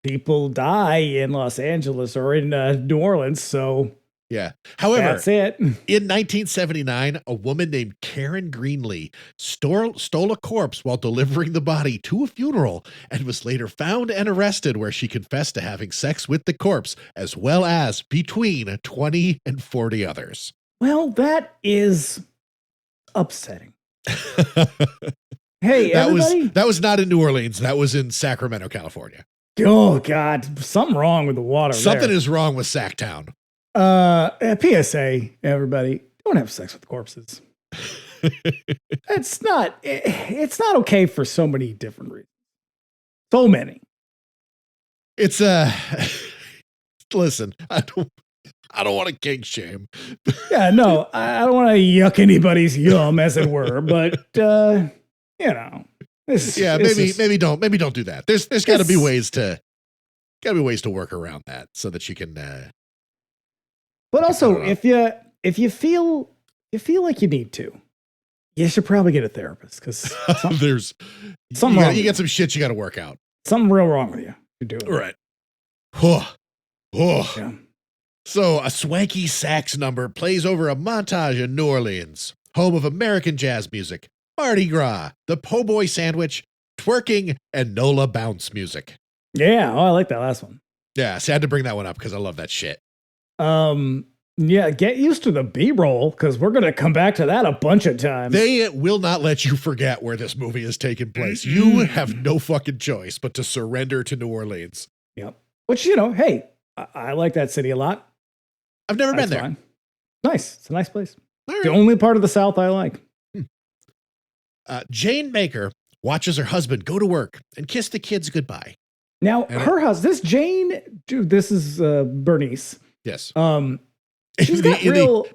people die in Los Angeles or in New Orleans. So yeah. However, that's it. In 1979, a woman named Karen Greenlee stole a corpse while delivering the body to a funeral and was later found and arrested, where she confessed to having sex with the corpse, as well as between 20 and 40 others. Well, that is upsetting. Hey, everybody. That was not in New Orleans. That was in Sacramento, California. Oh, God. Something wrong with the water. Something is wrong with Sacktown. PSA, everybody. Don't have sex with corpses. It's not okay for so many different reasons. So many. It's listen, I don't want to kink shame. Yeah, no, I don't want to yuck anybody's yum, as it were, but you know, maybe don't do that. There's got to be ways to work around that so that you can. But also, if you feel like you need to, you should probably get a therapist, because there's something you get some shit you got to work out. Something real wrong with you. You're doing right. Oh. Yeah. So a swanky sax number plays over a montage in New Orleans, home of American jazz music, Mardi Gras, the po' boy sandwich, twerking, and NOLA bounce music. Yeah, I like that last one. Yeah, so I had to bring that one up because I love that shit. Yeah, get used to the B-roll, because we're going to come back to that a bunch of times. They will not let you forget where this movie is taking place. You have no fucking choice but to surrender to New Orleans. Yep. Which, hey, I like that city a lot. I've never been there. Fine. Nice. It's a nice place. Right. The only part of the South I like. Jane Maker watches her husband go to work and kiss the kids goodbye. Now, her husband, this Jane, dude, this is Bernice. Yes. She's got real.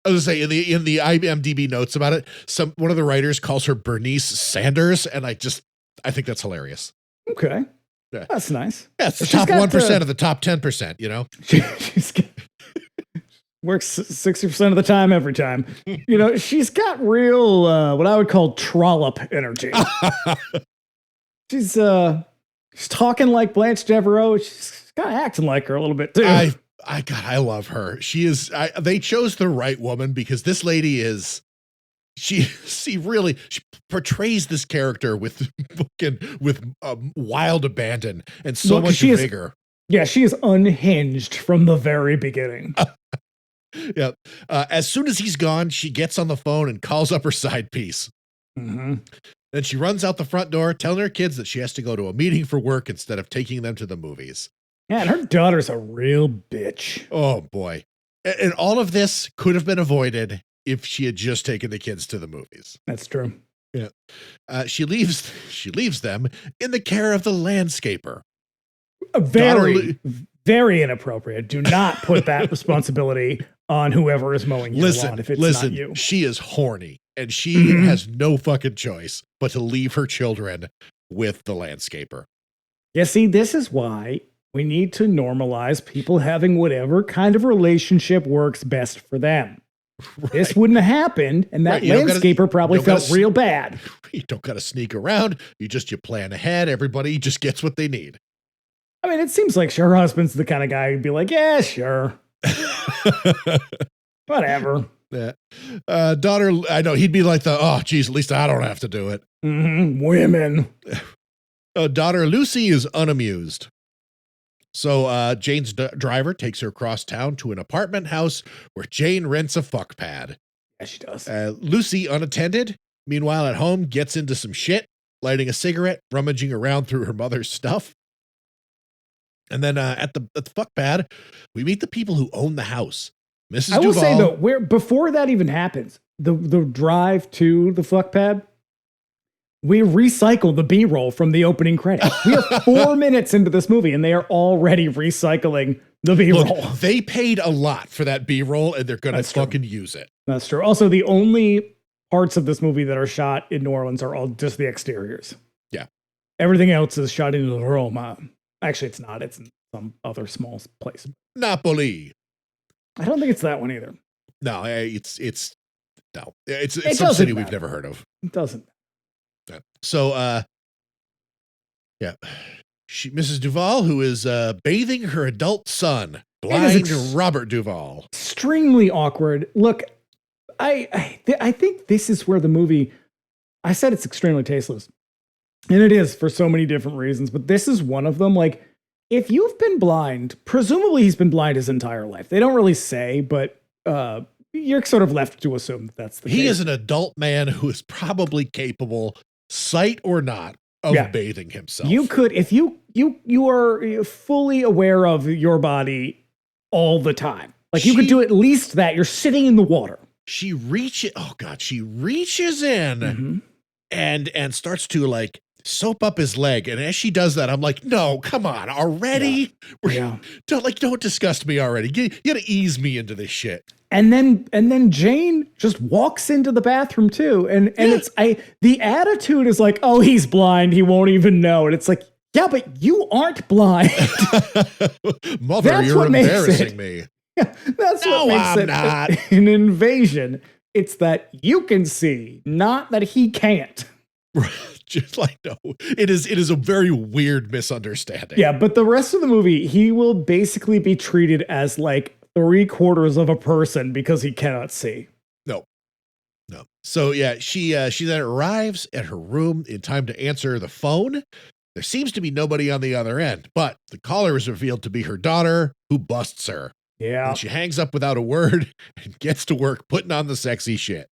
I was gonna say in the IMDb notes about it, one of the writers calls her Bernice Sanders, and I think that's hilarious. Okay. Yeah. That's nice. Yeah, it's the top 1% of the top 10%, She's works 60% of the time, every time. She's got real, what I would call trollop energy. She's talking like Blanche Devereaux. She's kind of acting like her a little bit too. I love her. She is, they chose the right woman, because this lady is, she portrays this character with wild abandon and so much vigor. Yeah, she is unhinged from the very beginning. Yeah. As soon as he's gone, she gets on the phone and calls up her side piece. Mm-hmm. Then she runs out the front door, telling her kids that she has to go to a meeting for work instead of taking them to the movies. Yeah, and her daughter's a real bitch. Oh, boy. And all of this could have been avoided if she had just taken the kids to the movies. That's true. Yeah. She leaves them in the care of the landscaper. Very inappropriate. Do not put that responsibility on whoever is mowing your lawn if it's not you. She is horny, and she has no fucking choice but to leave her children with the landscaper. Yeah, see, this is why We need to normalize people having whatever kind of relationship works best for them. Right. This wouldn't have happened, and that landscaper probably felt real bad. You don't got to sneak around. You plan ahead. Everybody just gets what they need. I mean, it seems like her husband's the kind of guy who'd be like, yeah, sure. Whatever. Yeah. Daughter, I know he'd be like oh, geez, at least I don't have to do it. Mm-hmm. Women. Daughter Lucy is unamused. So Jane's driver takes her across town to an apartment house where Jane rents a fuck pad. Yeah, she does. Lucy, unattended, meanwhile at home, gets into some shit, lighting a cigarette, rummaging around through her mother's stuff. And then at the fuck pad, we meet the people who own the house. Mrs. I will Duvall, say, though, before that even happens, the drive to the fuck pad, we recycle the B-roll from the opening credits. We are 4 minutes into this movie, and they are already recycling the B-roll. Look, they paid a lot for that B-roll, and they're going to fucking use it. That's true. Also, the only parts of this movie that are shot in New Orleans are all just the exteriors. Yeah. Everything else is shot in Roma. Actually, it's not. It's in some other small place. Napoli. I don't think it's that one either. No, it's some city we've never heard of. It doesn't. So, yeah, Mrs. Duvall, who is bathing her adult son, blind Robert Duvall. Extremely awkward. Look, I think this is where the movie. I said it's extremely tasteless, and it is for so many different reasons. But this is one of them. Like, if you've been blind, presumably he's been blind his entire life. They don't really say, but you're sort of left to assume that that's the case. He is an adult man who is probably capable, sight or not, of bathing himself. You could, if you are fully aware of your body all the time. Like, you could do at least that. You're sitting in the water. She reaches in and starts to like soap up his leg. And as she does that, I'm like, no, come on, already? Yeah. Don't disgust me already. You gotta ease me into this shit. And then Jane just walks into the bathroom too. And the attitude is like, oh, he's blind, he won't even know. And it's like, yeah, but you aren't blind. Mother, you're embarrassing me. Yeah, that's what makes it an invasion. It's that you can see, not that he can't. Just like, no, it is a very weird misunderstanding. Yeah, but the rest of the movie, he will basically be treated as like 3/4 of a person because he cannot see. No. So yeah, she then arrives at her room in time to answer the phone. There seems to be nobody on the other end, but the caller is revealed to be her daughter, who busts her. Yeah. And she hangs up without a word and gets to work putting on the sexy shit.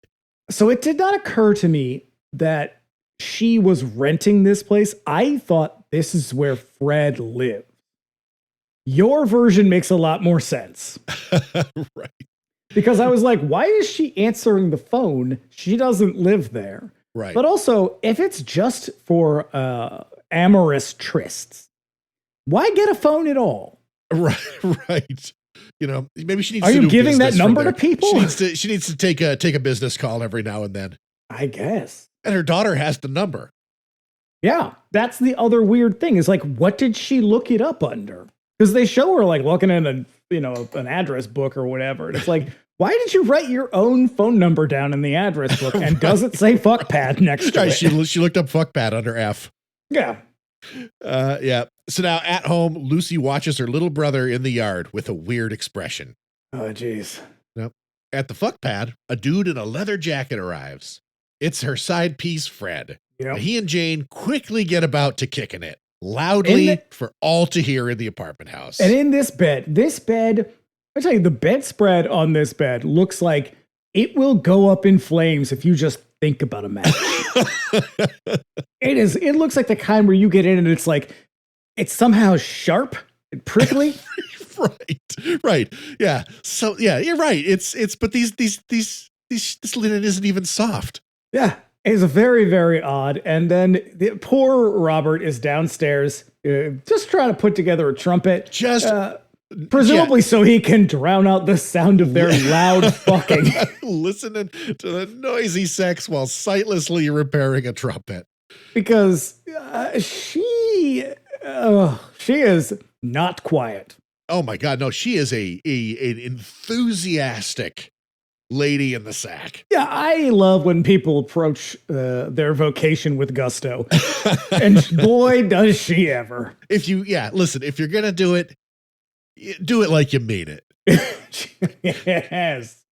So it did not occur to me that she was renting this place. I thought this is where Fred lived. Your version makes a lot more sense. Right. Because I was like, why is she answering the phone? She doesn't live there. Right. But also, if it's just for amorous trysts, why get a phone at all? Right. You know, maybe she needs Are to you do giving that business number to people? She needs to take a business call every now and then. I guess. And her daughter has the number. Yeah, that's the other weird thing is like, what did she look it up under? Because they show her like looking at an address book or whatever. And it's like, why did you write your own phone number down in the address book? And does it say fuck pad next to it? She looked up fuck pad under F. Yeah. Yeah. So now at home, Lucy watches her little brother in the yard with a weird expression. Oh, geez. Yep. At the fuck pad, a dude in a leather jacket arrives. It's her side piece, Fred. Yep. He and Jane quickly get about to kicking it loudly for all to hear in the apartment house. And in this bed, I tell you, the bedspread on this bed looks like it will go up in flames if you just think about a match. It looks like the kind where you get in and it's like, it's somehow sharp and prickly. Right. Yeah. So yeah, you're right. But this linen isn't even soft. Yeah. It's very, very odd. And then the poor Robert is downstairs, just trying to put together a trumpet. Presumably so he can drown out the sound of their loud fucking. Listening to the noisy sex while sightlessly repairing a trumpet. Because she She is not quiet. Oh my God, no, she is an enthusiastic lady in the sack. Yeah, I love when people approach their vocation with gusto. And boy, does she ever. If you're gonna do it like you mean it. Yes.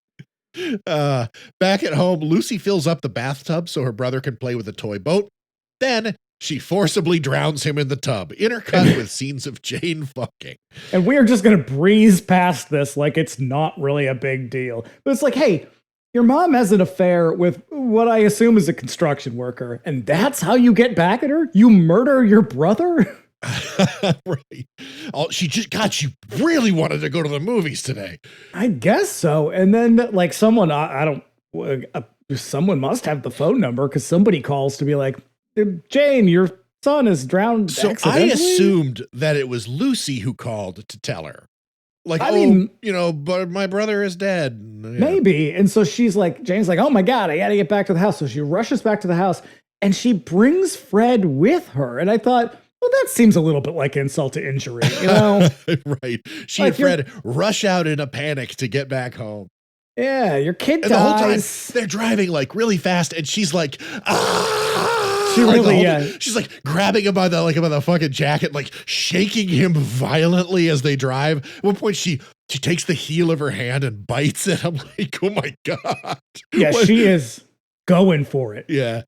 Back at home, Lucy fills up the bathtub so her brother can play with a toy boat. Then she forcibly drowns him in the tub, intercut with scenes of Jane fucking. And we are just going to breeze past this like it's not really a big deal. But it's like, hey, your mom has an affair with what I assume is a construction worker, and that's how you get back at her? You murder your brother? Right. Oh, she really wanted to go to the movies today. I guess so. And then like someone, someone must have the phone number because somebody calls to be like, Jane, your son is drowned. So I assumed that it was Lucy who called to tell her. Like, but my brother is dead. Yeah. Maybe. And so Jane's like, oh my God, I got to get back to the house. So she rushes back to the house and she brings Fred with her. And I thought, well, that seems a little bit like insult to injury, you know? Right. She and Fred rush out in a panic to get back home. Yeah, your kid dies. The whole time they're driving like really fast and she's like, ah! She really, she's like grabbing him by the fucking jacket, like shaking him violently as they drive. At one point, she takes the heel of her hand and bites it. I'm like, oh my God. Yeah, she is going for it. Yeah.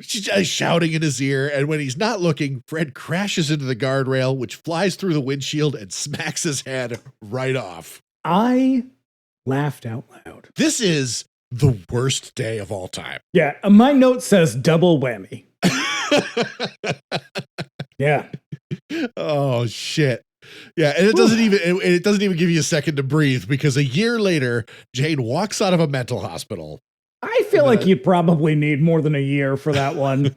She's just shouting in his ear. And when he's not looking, Fred crashes into the guardrail, which flies through the windshield and smacks his head right off. I laughed out loud. This is the worst day of all time. Yeah, my note says double whammy. Yeah. Oh shit. Yeah, and it doesn't even give you a second to breathe because a year later, Jane walks out of a mental hospital. I feel like you probably need more than a year for that one.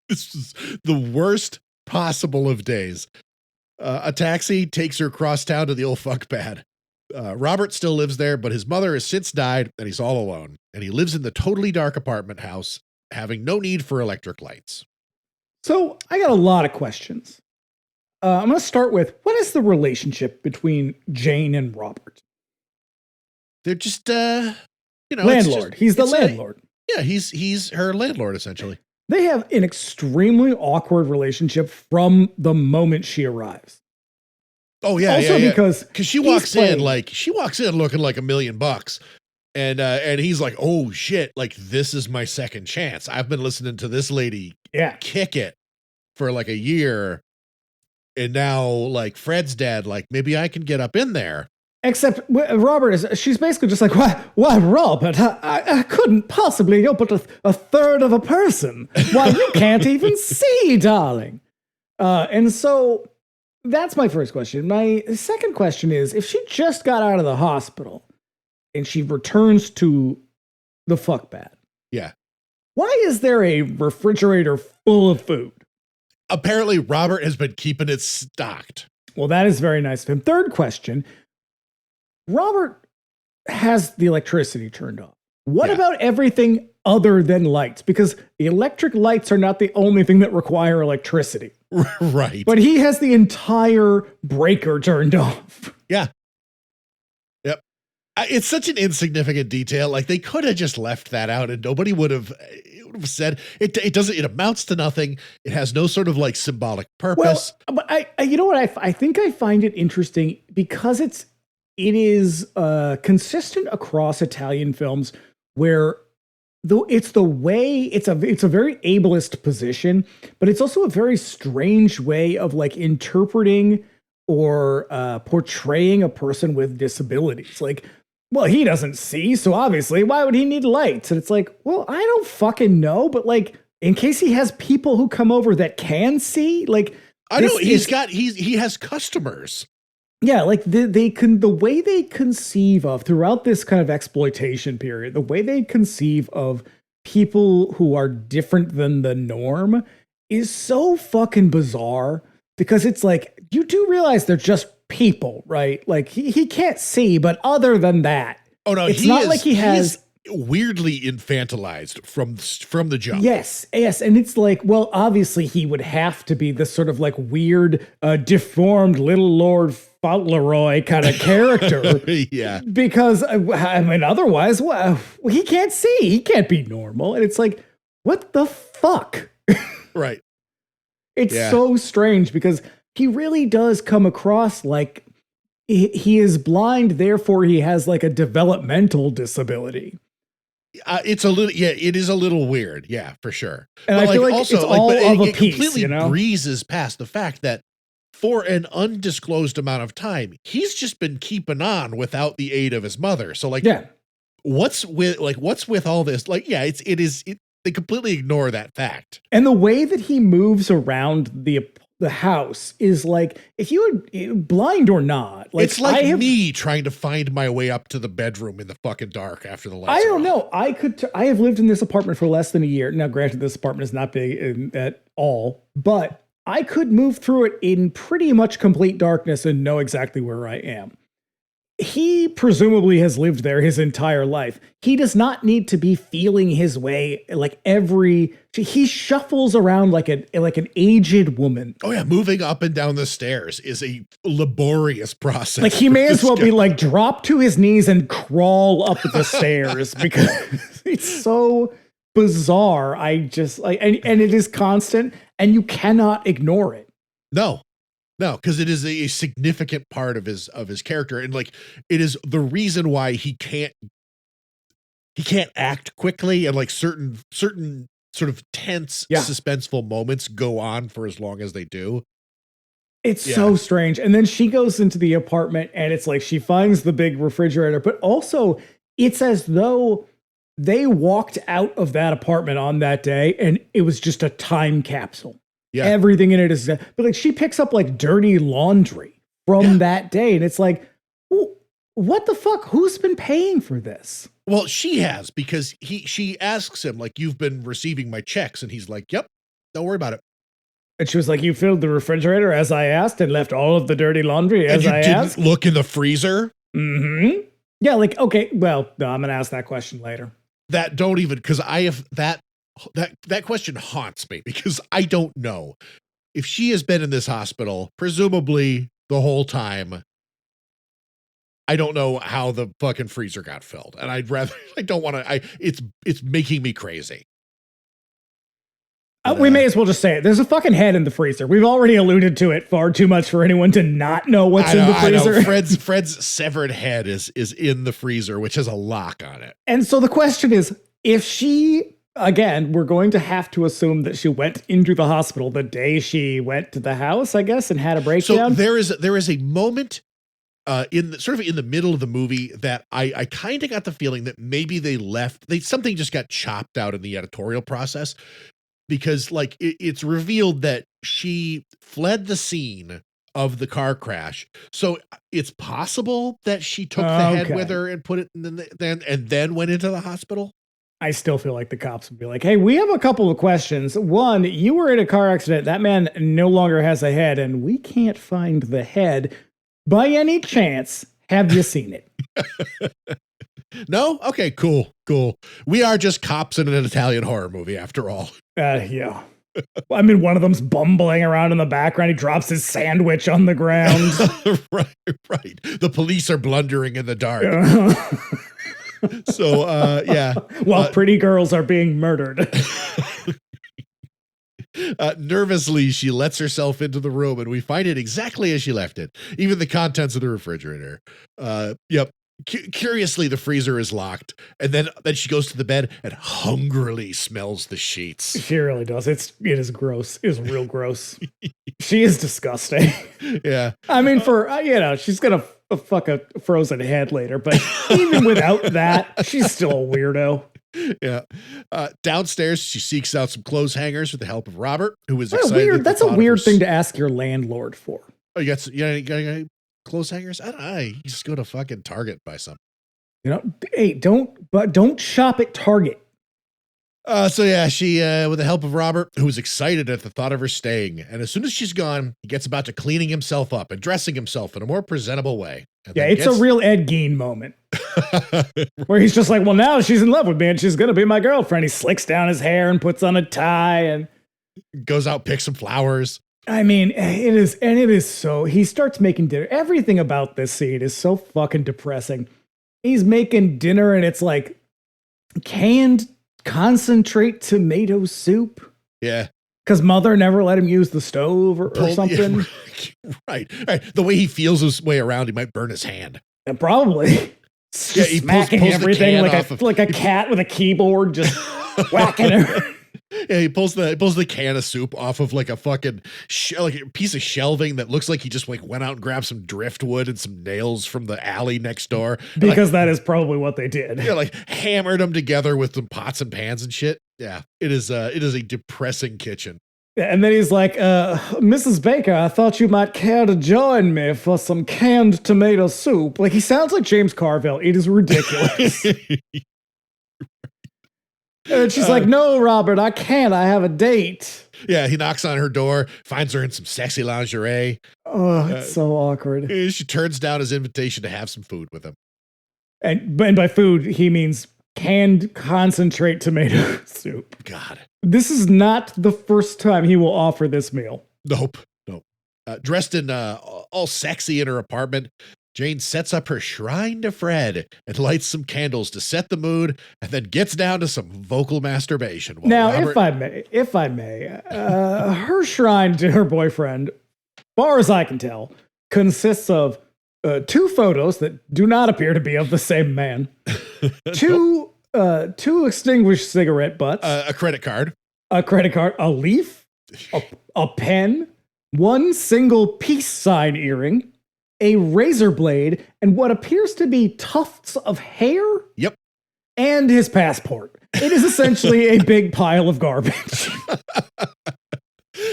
This is the worst possible of days. A taxi takes her across town to the old fuck pad. Robert still lives there, but his mother has since died and he's all alone. And he lives in the totally dark apartment house, having no need for electric lights. So I got a lot of questions. I'm going to start with, what is the relationship between Jane and Robert? They're just, landlord. He's the landlord. He's her landlord, essentially. They have an extremely awkward relationship from the moment she arrives. Oh yeah, also because she walks in looking like $1 million, and he's like, oh shit, like this is my second chance. I've been listening to this lady kick it for like a year, and now like Fred's dead, like maybe I can get up in there. Except she's basically just like, why, Robert, I couldn't possibly, but a third of a person. Why, you can't even see, darling. And so that's my first question. My second question is, if she just got out of the hospital and she returns to the fuck bed. Yeah. Why is there a refrigerator full of food? Apparently Robert has been keeping it stocked. Well, that is very nice of him. Third question. Robert has the electricity turned off. What about everything other than lights? Because the electric lights are not the only thing that require electricity. Right. But he has the entire breaker turned off. Yeah. Yep. It's such an insignificant detail. Like they could have just left that out and nobody would have said it. It amounts to nothing. It has no sort of like symbolic purpose. Well, but you know what? I think I find it interesting because it is consistent across Italian films where it's a very ableist position, but it's also a very strange way of like interpreting or portraying a person with disabilities. Like, well, he doesn't see, so obviously why would he need lights? And it's like, well, I don't fucking know, but like in case he has people who come over that can see, like I know he has customers. Yeah, like the way they conceive of throughout this kind of exploitation period, the way they conceive of people who are different than the norm is so fucking bizarre because it's like, you do realize they're just people, right? Like he can't see, but other than that, oh no, it's not like he has weirdly infantilized from the jump. Yes. And it's like, well, obviously he would have to be this sort of like weird, deformed little Lord Fauntleroy kind of character. Yeah. Because, I mean, otherwise, well, he can't see. He can't be normal. And it's like, what the fuck? Right. It's so strange because he really does come across like he is blind, therefore he has like a developmental disability. It's a little, it is a little weird. Yeah, for sure. And but I feel like also, it's all of a it piece, completely you know? breezes past the fact that for an undisclosed amount of time, he's just been keeping on without the aid of his mother. So like, what's with all this? Like, yeah, they completely ignore that fact. And the way that he moves around the house is like, if you were blind or not, like it's like me trying to find my way up to the bedroom in the fucking dark after the lights. I don't know. I have lived in this apartment for less than a year. Now, granted, this apartment is not big at all, but I could move through it in pretty much complete darkness and know exactly where I am. He presumably has lived there his entire life. He does not need to be feeling his way like he shuffles around like an aged woman. Oh yeah, moving up and down the stairs is a laborious process. Like he may as well be like drop to his knees and crawl up the stairs because it's so bizarre. I just like and it is constant and you cannot ignore it. No, because it is a significant part of his character, and like it is the reason why he can't act quickly, and like certain sort of tense, suspenseful moments go on for as long as they do. It's so strange. And then she goes into the apartment, and it's like she finds the big refrigerator, but also it's as though they walked out of that apartment on that day, and it was just a time capsule. Yeah. Everything in it is, but like she picks up like dirty laundry from that day. And it's like, what the fuck? Who's been paying for this? Well, she has, because she asks him like, you've been receiving my checks. And he's like, yep, don't worry about it. And she was like, you filled the refrigerator as I asked and left all of the dirty laundry as I asked. Look in the freezer. Mm-hmm. Yeah. Like, okay, well, no, I'm going to ask that question later. Because I have that question haunts me, because I don't know if she has been in this hospital, presumably the whole time. I don't know how the fucking freezer got filled, and I don't want to, it's making me crazy. We may as well just say it. There's a fucking head in the freezer. We've already alluded to it far too much for anyone to not know what's in the freezer. I know. Fred's severed head is in the freezer, which has a lock on it. And so the question is, if she, again, we're going to have to assume that she went into the hospital the day she went to the house, I guess, and had a breakdown. So there is a moment in the middle of the movie that I kind of got the feeling that maybe something just got chopped out in the editorial process, because like it's revealed that she fled the scene of the car crash. So it's possible that she took the head with her and put it and then went into the hospital. I still feel like the cops would be like, hey, we have a couple of questions. One, you were in a car accident. That man no longer has a head, and we can't find the head. By any chance, have you seen it? No? Okay, cool. We are just cops in an Italian horror movie, after all. Yeah. I mean, one of them's bumbling around in the background. He drops his sandwich on the ground. Right. The police are blundering in the dark. So, yeah. While pretty girls are being murdered. Nervously, she lets herself into the room, and we find it exactly as she left it. Even the contents of the refrigerator. Yep. Curiously, the freezer is locked, and then she goes to the bed and hungrily smells the sheets. She really does. It is gross. It is real gross. She is disgusting. Yeah. I mean, she's gonna fuck a frozen head later, but even without that, she's still a weirdo. Yeah. Downstairs, she seeks out some clothes hangers with the help of Robert, who is excited. That's a weird thing to ask your landlord for. Oh, you got clothes hangers? I don't know. You just go to fucking Target and buy some. Hey, don't shop at Target. So yeah, she, with the help of Robert, who was excited at the thought of her staying, and as soon as she's gone, he gets about to cleaning himself up and dressing himself in a more presentable way. Yeah, it's a real Ed Gein moment. Where he's just like, well, now she's in love with me and she's going to be my girlfriend. He slicks down his hair and puts on a tie and goes out, picks some flowers. I mean, it is so, he starts making dinner. Everything about this scene is so fucking depressing. He's making dinner and it's like canned concentrate tomato soup. Yeah. Because mother never let him use the stove or something. Yeah, right. The way he feels his way around, he might burn his hand. And probably. Yeah, he smacking pulls everything like a cat with a keyboard, just whacking her. Yeah, he pulls the can of soup off of like a fucking like a piece of shelving that looks like he just like went out and grabbed some driftwood and some nails from the alley next door. Because that is probably what they did. Yeah, like hammered them together with some pots and pans and shit. Yeah, it is a depressing kitchen. And then he's like, Mrs. Baker, I thought you might care to join me for some canned tomato soup. Like, he sounds like James Carville. It is ridiculous. And she's like, no, Robert, I can't. I have a date. Yeah, he knocks on her door, finds her in some sexy lingerie. Oh, it's so awkward. She turns down his invitation to have some food with him. And by food, he means canned concentrate tomato soup. God. This is not the first time he will offer this meal. Nope. Dressed in all sexy in her apartment, Jane sets up her shrine to Fred and lights some candles to set the mood, and then gets down to some vocal masturbation. Now, if I may, her shrine to her boyfriend, far as I can tell, consists of 2 photos that do not appear to be of the same man, two extinguished cigarette butts, a credit card, a leaf, a pen, 1 single peace sign earring, a razor blade, and what appears to be tufts of hair. Yep. And his passport. It is essentially a big pile of garbage.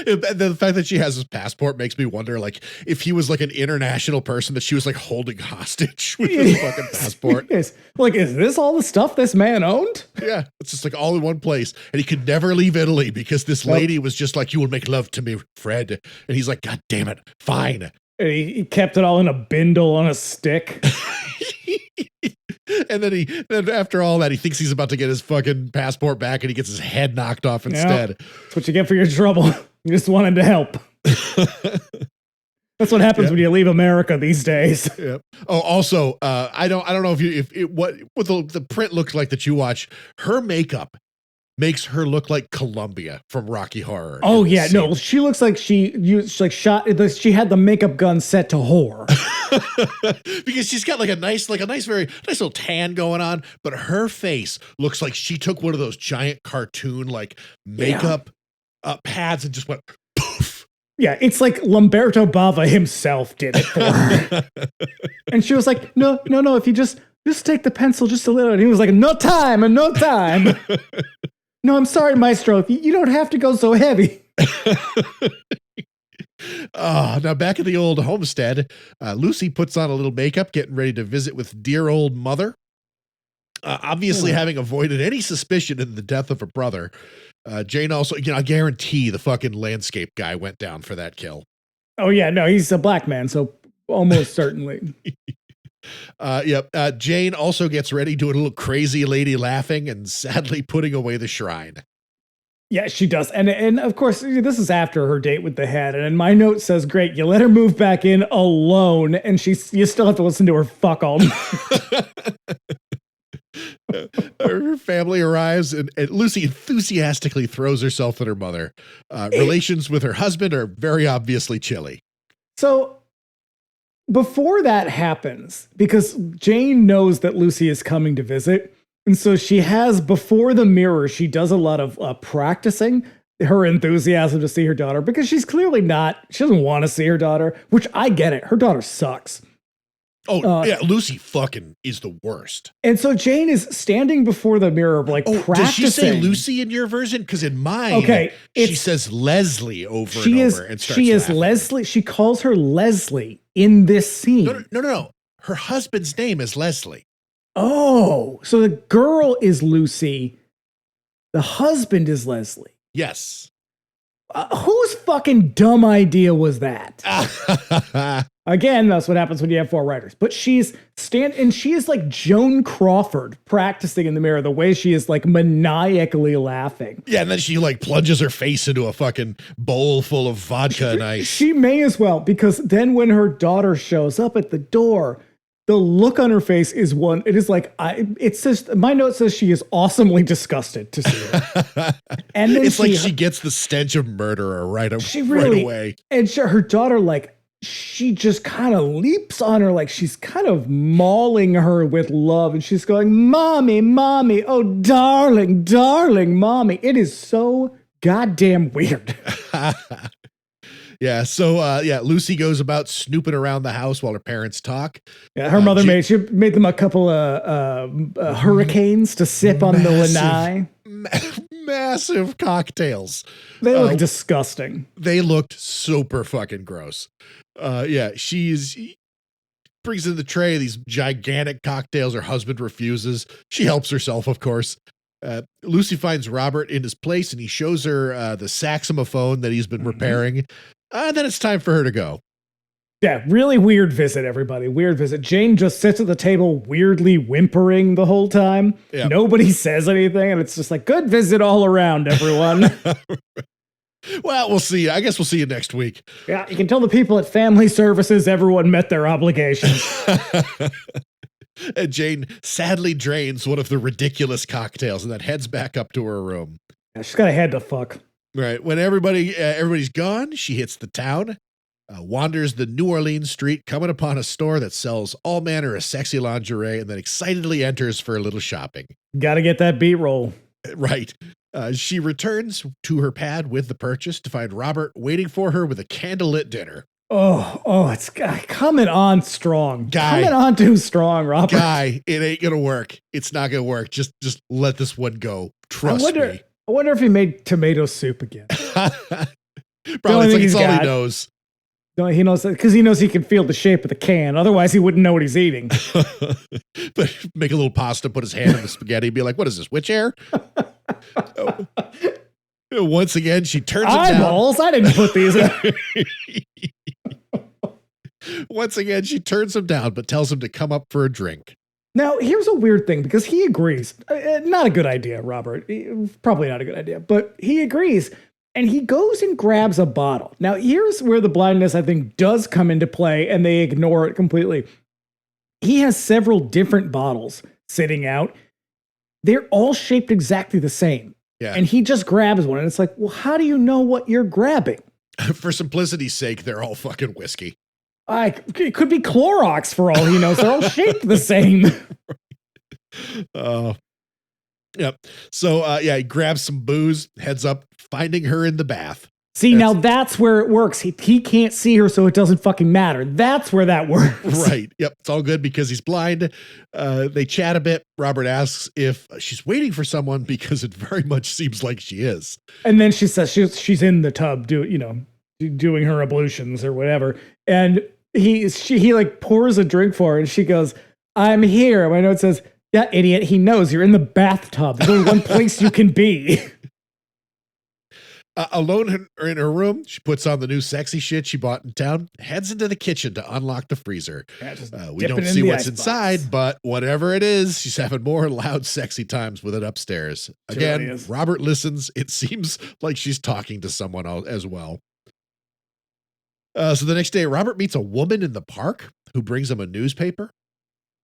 The fact that she has his passport makes me wonder, like, if he was like an international person that she was like holding hostage with his fucking passport. Like, is this all the stuff this man owned? Yeah, it's just like all in one place. And he could never leave Italy because this lady was just like, you will make love to me, Fred. And he's like, God damn it, fine. And he kept it all in a bindle on a stick. And then after all that, he thinks he's about to get his fucking passport back and he gets his head knocked off instead. Yep. That's what you get for your trouble. You just wanted to help. That's what happens when you leave America these days. Yep. Oh, also, I don't know what the print looks like that you watch. Her makeup makes her look like Columbia from Rocky Horror. Oh yeah, no, she looks like she she had the makeup gun set to whore. Because she's got like a nice little tan going on, but her face looks like she took one of those giant cartoon like makeup pads and just went poof. Yeah, it's like Lamberto Bava himself did it for her. And she was like, no, if you just take the pencil just a little. And he was like, no time. No, I'm sorry, Maestro. You don't have to go so heavy. Now back at the old homestead, Lucy puts on a little makeup, getting ready to visit with dear old mother. Obviously having avoided any suspicion in the death of her brother. Jane also, I guarantee the fucking landscape guy went down for that kill. Oh yeah, no, he's a black man, so almost certainly. Jane also gets ready, doing a little crazy lady laughing and sadly putting away the shrine. Yeah, she does. And of course, this is after her date with the head. And my note says, great, you let her move back in alone, and you still have to listen to her fuck all night. Her family arrives, and Lucy enthusiastically throws herself at her mother. Relations with her husband are very obviously chilly. So before that happens, because Jane knows that Lucy is coming to visit, and so she has, before the mirror, she does a lot of practicing her enthusiasm to see her daughter, because she's clearly she doesn't want to see her daughter, which I get it. Her daughter sucks. Oh, yeah, Lucy fucking is the worst. And so Jane is standing before the mirror, like, practicing. Does she say Lucy in your version? Because in mine, she says Leslie over and over and starts She is laughing. Leslie. She calls her Leslie in this scene. No. Her husband's name is Leslie. Oh, so the girl is Lucy. The husband is Leslie. Yes. Whose fucking dumb idea was that? Again, that's what happens when you have 4 writers. But she is like Joan Crawford practicing in the mirror, the way she is like maniacally laughing. Yeah, and then she like plunges her face into a fucking bowl full of vodka and ice. She may as well, because then when her daughter shows up at the door, the look on her face is one. It is like it says. My note says she is awesomely disgusted to see her, and then it's like she gets the stench of murderer right away. And her daughter, like, she just kind of leaps on her, like she's kind of mauling her with love, and she's going, "Mommy, mommy, oh darling, darling, mommy." It is so goddamn weird. Yeah, so Lucy goes about snooping around the house while her parents talk. Yeah, her mother made them a couple of hurricanes to sip on the lanai. Massive cocktails. They look disgusting. They looked super fucking gross. She brings in the tray these gigantic cocktails. Her husband refuses. She helps herself, of course. Lucy finds Robert in his place, and he shows her the saxophone that he's been repairing. Then it's time for her to go. Yeah, really weird visit, everybody. Weird visit. Jane just sits at the table weirdly whimpering the whole time. Yep. Nobody says anything, and it's just like, good visit all around, everyone. Well, we'll see. I guess we'll see you next week. Yeah, you can tell the people at Family Services everyone met their obligations. And Jane sadly drains one of the ridiculous cocktails and then heads back up to her room. Yeah, she's got a head to fuck. Right. When everybody's gone, she hits the town, wanders the New Orleans street, coming upon a store that sells all manner of sexy lingerie, and then excitedly enters for a little shopping. Gotta get that beat roll. Right. She returns to her pad with the purchase to find Robert waiting for her with a candlelit dinner. Oh, it's coming on strong. Guy. Coming on too strong, Robert. Guy, it ain't gonna work. It's not gonna work. Just let this one go. Trust me. I wonder if he made tomato soup again. Probably it's all he knows. No, he knows that because he knows he can feel the shape of the can. Otherwise, he wouldn't know what he's eating. But make a little pasta, put his hand in the spaghetti, be like, "What is this, witch hair?" Once again, she turns him down. Eyeballs? I didn't put these in. Once again, she turns him down, but tells him to come up for a drink. Now, here's a weird thing, because he agrees. Not a good idea, Robert. Probably not a good idea, but he agrees. And he goes and grabs a bottle. Now, here's where the blindness, I think, does come into play, and they ignore it completely. He has several different bottles sitting out. They're all shaped exactly the same. Yeah. And he just grabs one, and it's like, well, how do you know what you're grabbing? For simplicity's sake, they're all fucking whiskey. It could be Clorox for all he knows. They're all shaped the same. Yep. So, he grabs some booze, heads up, finding her in the bath. See, now that's where it works. He can't see her, so it doesn't fucking matter. That's where that works. Right. Yep. It's all good because he's blind. They chat a bit. Robert asks if she's waiting for someone because it very much seems like she is. And then she says she's in the tub, doing her ablutions or whatever. And he like pours a drink for her, and she goes, "I'm here." My note says, "Yeah, idiot. He knows you're in the bathtub. There's only one place you can be." Alone in her room, she puts on the new sexy shit she bought in town, heads into the kitchen to unlock the freezer. We don't see what's inside, but whatever it is, she's having more loud, sexy times with it upstairs. Again, Robert listens. It seems like she's talking to someone else as well. So the next day, Robert meets a woman in the park who brings him a newspaper,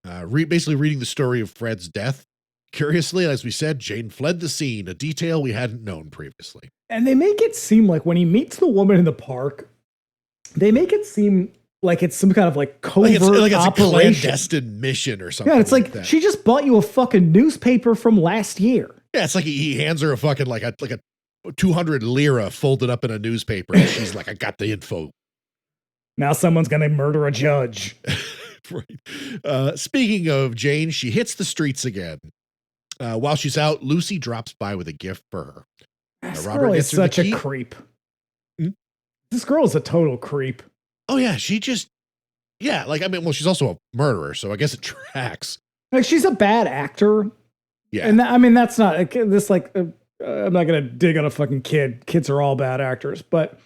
basically reading the story of Fred's death. Curiously, as we said, Jane fled the scene, a detail we hadn't known previously. And they make it seem like when he meets the woman in the park, they make it seem like it's some kind of like covert like it's operation. A clandestine mission or something. Yeah, it's like that. She just bought you a fucking newspaper from last year. Yeah, it's like he hands her a fucking like a 200 lira folded up in a newspaper, and she's like, "I got the info." Now someone's gonna murder a judge. Right. Speaking of Jane, she hits the streets again. While she's out, Lucy drops by with a gift for her. This girl is such a creep. Hmm? This girl is a total creep. Oh yeah, she's also a murderer, so I guess it tracks. Like, she's a bad actor. Yeah. And that's not this, like, I'm not going to dig on a fucking kid. Kids are all bad actors, but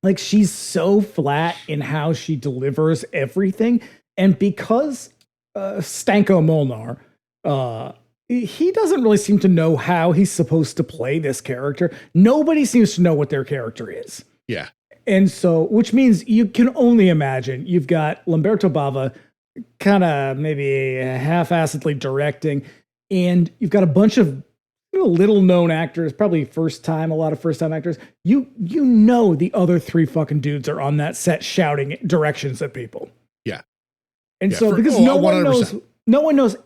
Like, she's so flat in how she delivers everything. And because Stanko Molnar, he doesn't really seem to know how he's supposed to play this character. Nobody seems to know what their character is. Yeah. And so, which means you can only imagine you've got Lamberto Bava kind of maybe half-assedly directing, and you've got a bunch of little known actors, probably a lot of first time actors. You know the other three fucking dudes are on that set shouting directions at people. Yeah. And Yeah, so because no one 100%. knows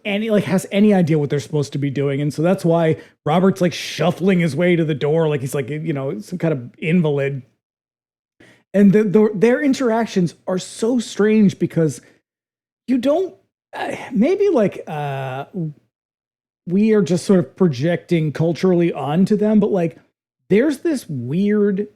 has any idea what they're supposed to be doing. And so that's why Robert's like shuffling his way to the door like he's like, some kind of invalid. And their interactions are so strange because you don't we are just sort of projecting culturally onto them, but like there's this weird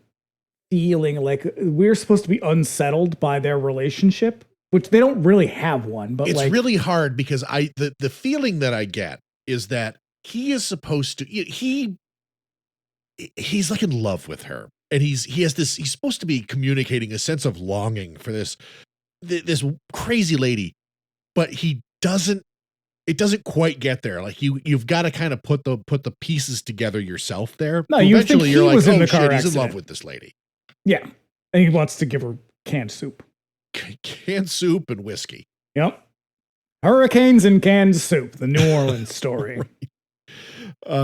feeling like we're supposed to be unsettled by their relationship, which they don't really have one. But it's really hard because the feeling that I get is that he is supposed to he's like in love with her, and he's supposed to be communicating a sense of longing for this crazy lady, but it doesn't quite get there. Like you've got to kind of put the pieces together yourself there. No, you think he was in the car accident. He's in love with this lady. Yeah. And he wants to give her canned soup. Canned soup and whiskey. Yep. Hurricanes and canned soup, the New Orleans story.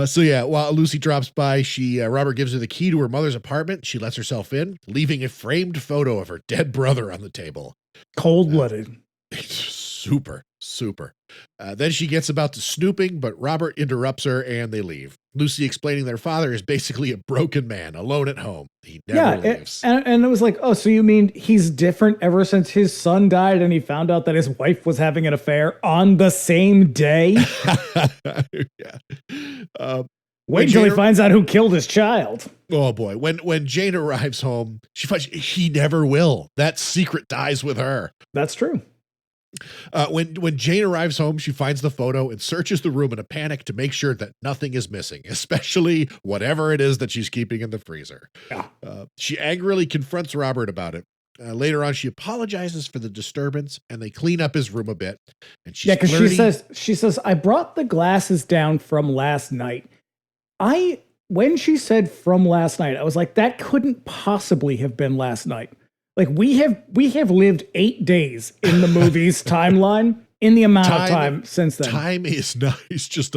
So yeah, while Lucy drops by, Robert gives her the key to her mother's apartment. She lets herself in, leaving a framed photo of her dead brother on the table. Cold-blooded. Super. Then she gets about to snooping, but Robert interrupts her and they leave. Lucy explaining their father is basically a broken man, alone at home. He never leaves. And it was like, oh, so you mean he's different ever since his son died and he found out that his wife was having an affair on the same day? Yeah. Wait till he finds out who killed his child. Oh boy. When Jane arrives home, she finds he never will. That secret dies with her. That's true. When Jane arrives home, she finds the photo and searches the room in a panic to make sure that nothing is missing, especially whatever it is that she's keeping in the freezer. Yeah. She angrily confronts Robert about it. Later on, she apologizes for the disturbance and they clean up his room a bit. And she's because she says, I brought the glasses down from last night. When she said from last night, I was like, that couldn't possibly have been last night. Like we have lived 8 days in the movie's timeline in the amount of time since then. Time is not, it's just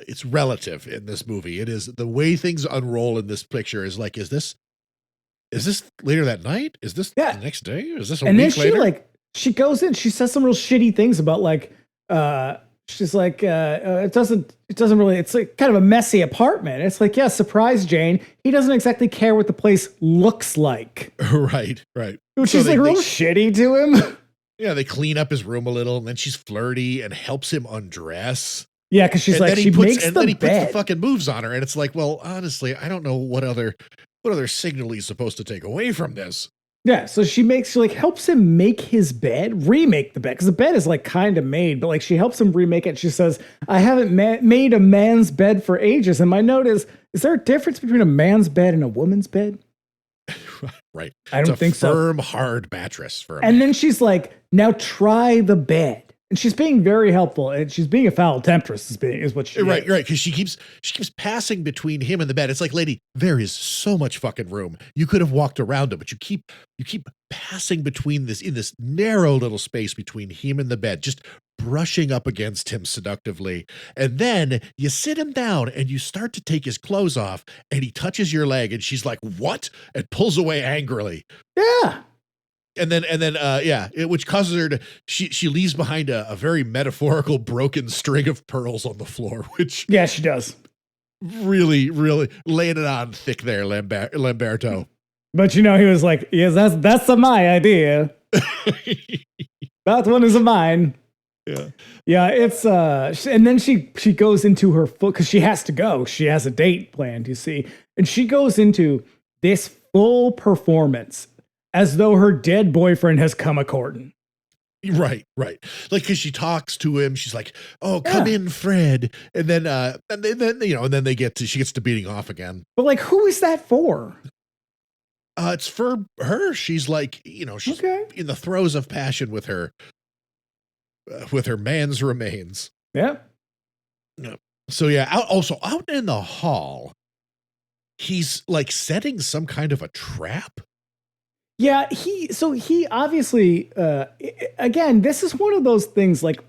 it's relative in this movie. It is the way things unroll in this picture is like, is this later that night? Is this the next day? Is this a week later? And then she goes in, she says some real shitty things about she's like, it doesn't really, it's like kind of a messy apartment. It's like, yeah, surprise, Jane. He doesn't exactly care what the place looks like. Right. Which is like real shitty to him. Yeah, they clean up his room a little and then she's flirty and helps him undress. Yeah, because she's like, she makes the bed. Then he puts the fucking moves on her and it's like, well, honestly, I don't know what other signal he's supposed to take away from this. Yeah, so she helps him make his bed, remake the bed, because the bed is like kind of made, but like she helps him remake it. She says, I haven't made a man's bed for ages. And my note is there a difference between a man's bed and a woman's bed? Right. I don't think so. Firm, hard mattress for a man. And then she's like, now try the bed. And she's being very helpful, and she's being a foul temptress is what she right, is. Right, because she keeps passing between him and the bed. It's like, lady, there is so much fucking room. You could have walked around it, but you keep passing between this narrow little space between him and the bed, just brushing up against him seductively. And then you sit him down and you start to take his clothes off, and he touches your leg, and she's like, what? And pulls away angrily. Yeah. And then, which causes her to, she leaves behind a very metaphorical broken string of pearls on the floor, which. Yeah, she does. Really, really laying it on thick there, Lamberto. But he was like, yes, that's my idea. That one is mine. Yeah. Yeah, it's, and then she goes into her foot, because she has to go. She has a date planned, you see. And she goes into this full performance as though her dead boyfriend has come a-courting. Right. Like, because she talks to him, she's like, "Oh, come in, Fred," and then she gets to beating off again. But like, who is that for? It's for her. She's like, you know, she's in the throes of passion with her man's remains. Yeah. No. So yeah, out in the hall, he's like setting some kind of a trap. Yeah, he obviously again, this is one of those things, like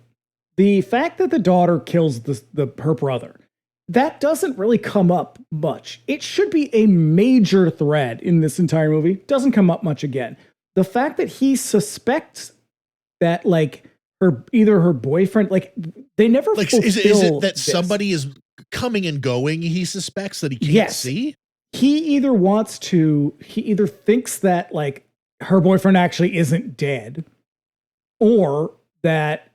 the fact that the daughter kills her brother, that doesn't really come up much. It should be a major thread in this entire movie. Doesn't come up much again. The fact that he suspects that like either her boyfriend, like they never like is it that somebody is coming and going, he suspects that he can't see? He either thinks that like her boyfriend actually isn't dead, or that,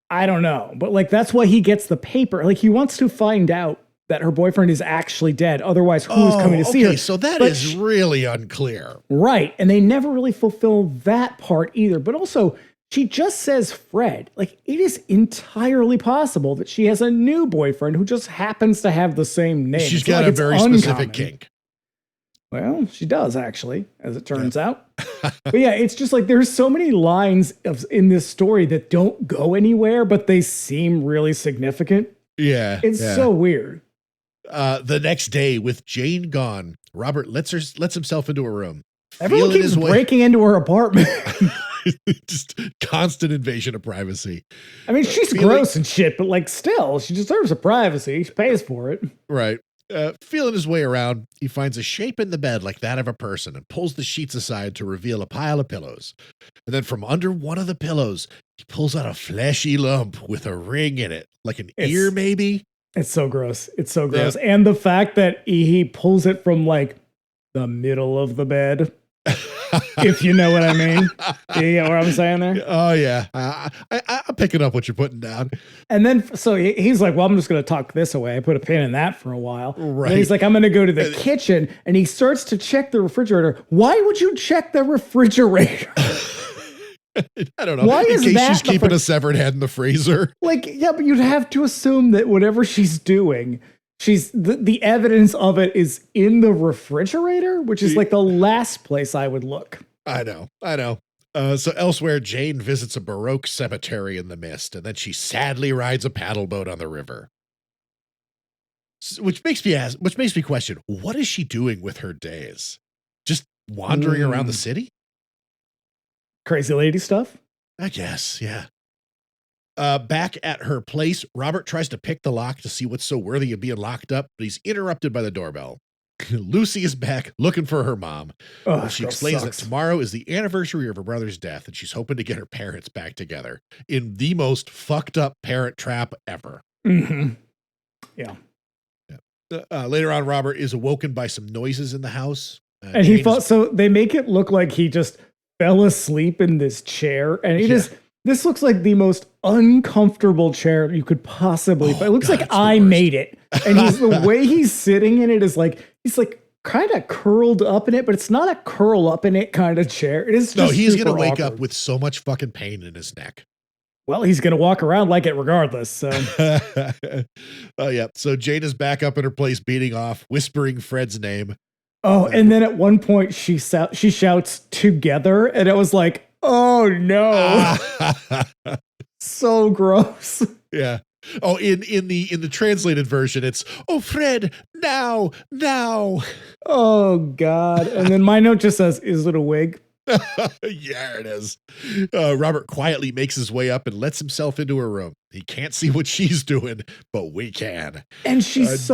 I don't know, but like that's why he gets the paper. Like he wants to find out that her boyfriend is actually dead. Otherwise, who's coming to see her? So that is really unclear. Right. And they never really fulfill that part either. But also, she just says Fred. Like, it is entirely possible that she has a new boyfriend who just happens to have the same name. She's got a very specific kink. Well, she does, actually, as it turns out. But yeah, it's just like there's so many lines in this story that don't go anywhere, but they seem really significant. Yeah. It's so weird. The next day, with Jane gone, Robert lets himself into a room. Everyone keeps breaking into her apartment. Just constant invasion of privacy. I mean, she's gross and shit, but like still, she deserves her privacy. She pays for it. Right. Feeling his way around, he finds a shape in the bed like that of a person and pulls the sheets aside to reveal a pile of pillows. And then from under one of the pillows, he pulls out a fleshy lump with a ring in it, like an ear maybe. It's so gross. It's so gross. Yeah. And the fact that he pulls it from like the middle of the bed. If you know what I mean. You get what I'm saying there? Oh, yeah. I'm picking up what you're putting down. And then, so he's like, well, I'm just going to tuck this away. I put a pin in that for a while. Right. And he's like, I'm going to go to the kitchen. And he starts to check the refrigerator. Why would you check the refrigerator? I don't know. Why is in case that she's keeping a severed head in the freezer. Like, yeah, but you'd have to assume that whatever she's doing, the evidence of it is in the refrigerator, which is like the last place I would look. I know. So elsewhere, Jane visits a Baroque cemetery in the mist, and then she sadly rides a paddle boat on the river. Which makes me question, what is she doing with her days? Just wandering around the city? Crazy lady stuff? I guess, yeah. Back at her place, Robert tries to pick the lock to see what's so worthy of being locked up, but he's interrupted by the doorbell. Lucy is back looking for her mom. She explains that tomorrow is the anniversary of her brother's death, and she's hoping to get her parents back together in the most fucked up parent trap ever. Mm-hmm. Yeah. Later on, Robert is awoken by some noises in the house. And he thought, so they make it look like he just fell asleep in this chair, and this looks like the most uncomfortable chair you could possibly find. It looks like I made it. And the way he's sitting in it is like, he's like kind of curled up in it, but it's not a curl up in it kind of chair. It is just he's going to wake up with so much fucking pain in his neck. Well, he's going to walk around like it regardless. So, yeah. So Jane is back up in her place, beating off, whispering Fred's name. Oh, and then at one point she shouts together, and it was like, oh no. So gross. Yeah. Oh, in the translated version, it's, oh, Fred, now. Oh, God. And then my note just says, is it a wig? Yeah, it is. Robert quietly makes his way up and lets himself into her room. He can't see what she's doing, but we can. And she's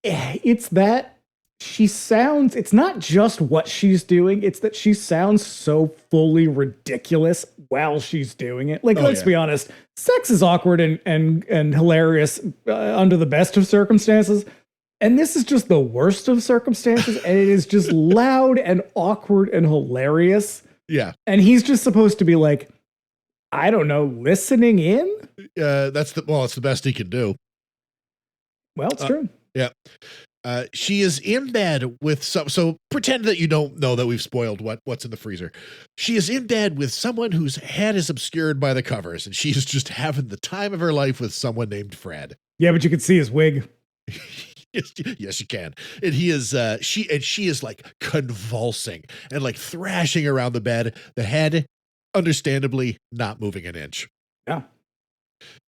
it's that she sounds, it's not just what she's doing, it's that she sounds so fully ridiculous while she's doing it. Like, let's be honest, sex is awkward and hilarious under the best of circumstances. And this is just the worst of circumstances, and it is just loud and awkward and hilarious. Yeah. And he's just supposed to be like, I don't know, listening in? It's the best he can do. Well, it's true. Yeah. She is in bed with so pretend that you don't know that we've spoiled what's in the freezer. She is in bed with someone whose head is obscured by the covers, and she's just having the time of her life with someone named Fred. Yeah, but you can see his wig. Yes, you can. And he is she is like convulsing and like thrashing around the bed, the head understandably not moving an inch. Yeah.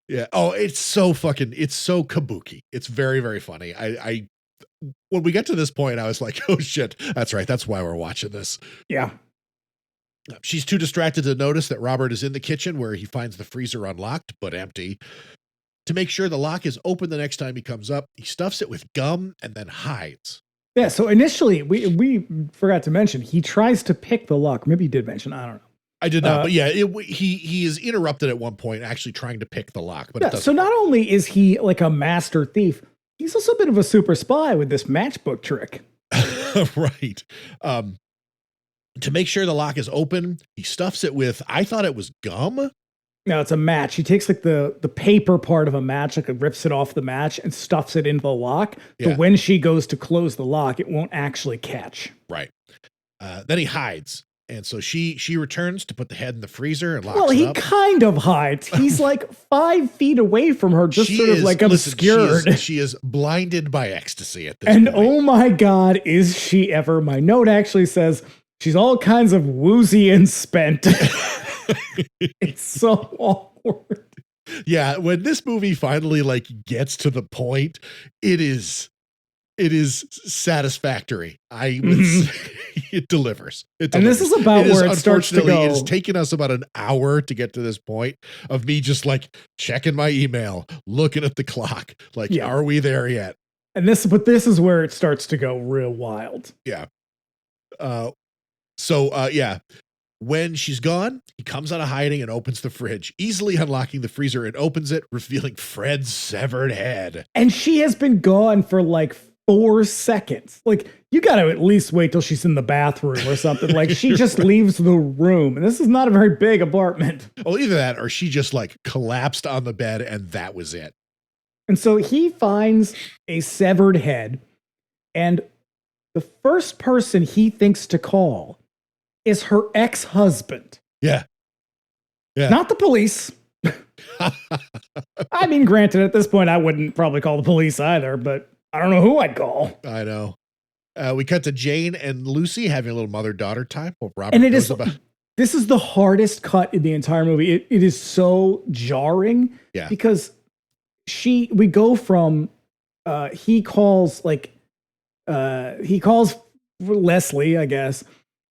Yeah. Oh, it's so kabuki. It's very, very funny. I when we get to this point, I was like, oh shit, that's right. That's why we're watching this. Yeah. She's too distracted to notice that Robert is in the kitchen where he finds the freezer unlocked but empty. To make sure the lock is open the next time he comes up, he stuffs it with gum and then hides. Yeah. So initially, we forgot to mention he tries to pick the lock. Maybe he did mention. I don't know. I did not, but yeah, he is interrupted at one point, actually trying to pick the lock. But yeah, so not only is he like a master thief, he's also a bit of a super spy with this matchbook trick. Right. To make sure the lock is open, he stuffs it with, I thought it was gum. No, it's a match. He takes like the paper part of a match, like rips it off the match and stuffs it into the lock. So when she goes to close the lock, it won't actually catch. Right. Then he hides. And so she returns to put the head in the freezer and locks well, it he up. kind of hides. He's like 5 feet away from her, just she sort of like obscured. She is blinded by ecstasy at this and point. Oh my God, is she ever? My note actually says she's all kinds of woozy and spent. It's so awkward. Yeah, when this movie finally like gets to the point, it is satisfactory. I would say it delivers. And this is about where it starts to go. It has taken us about an hour to get to this point of me just like checking my email, looking at the clock. Like, are we there yet? And this is where it starts to go real wild. Yeah. Yeah. When she's gone, he comes out of hiding and opens the fridge, easily unlocking the freezer and opens it, revealing Fred's severed head. And she has been gone for like 4 seconds. Like, you got to at least wait till she's in the bathroom or something. Like, she just leaves the room. And this is not a very big apartment. Well, either that or she just like collapsed on the bed and that was it. And so he finds a severed head. And the first person he thinks to call is her ex-husband. Yeah. Not the police. I mean, granted, at this point, I wouldn't probably call the police either, but I don't know who I'd call. I know. We cut to Jane and Lucy having a little mother-daughter time. Well, Robert and this is the hardest cut in the entire movie. It is so jarring. Yeah. Because we go from, he calls Leslie, I guess.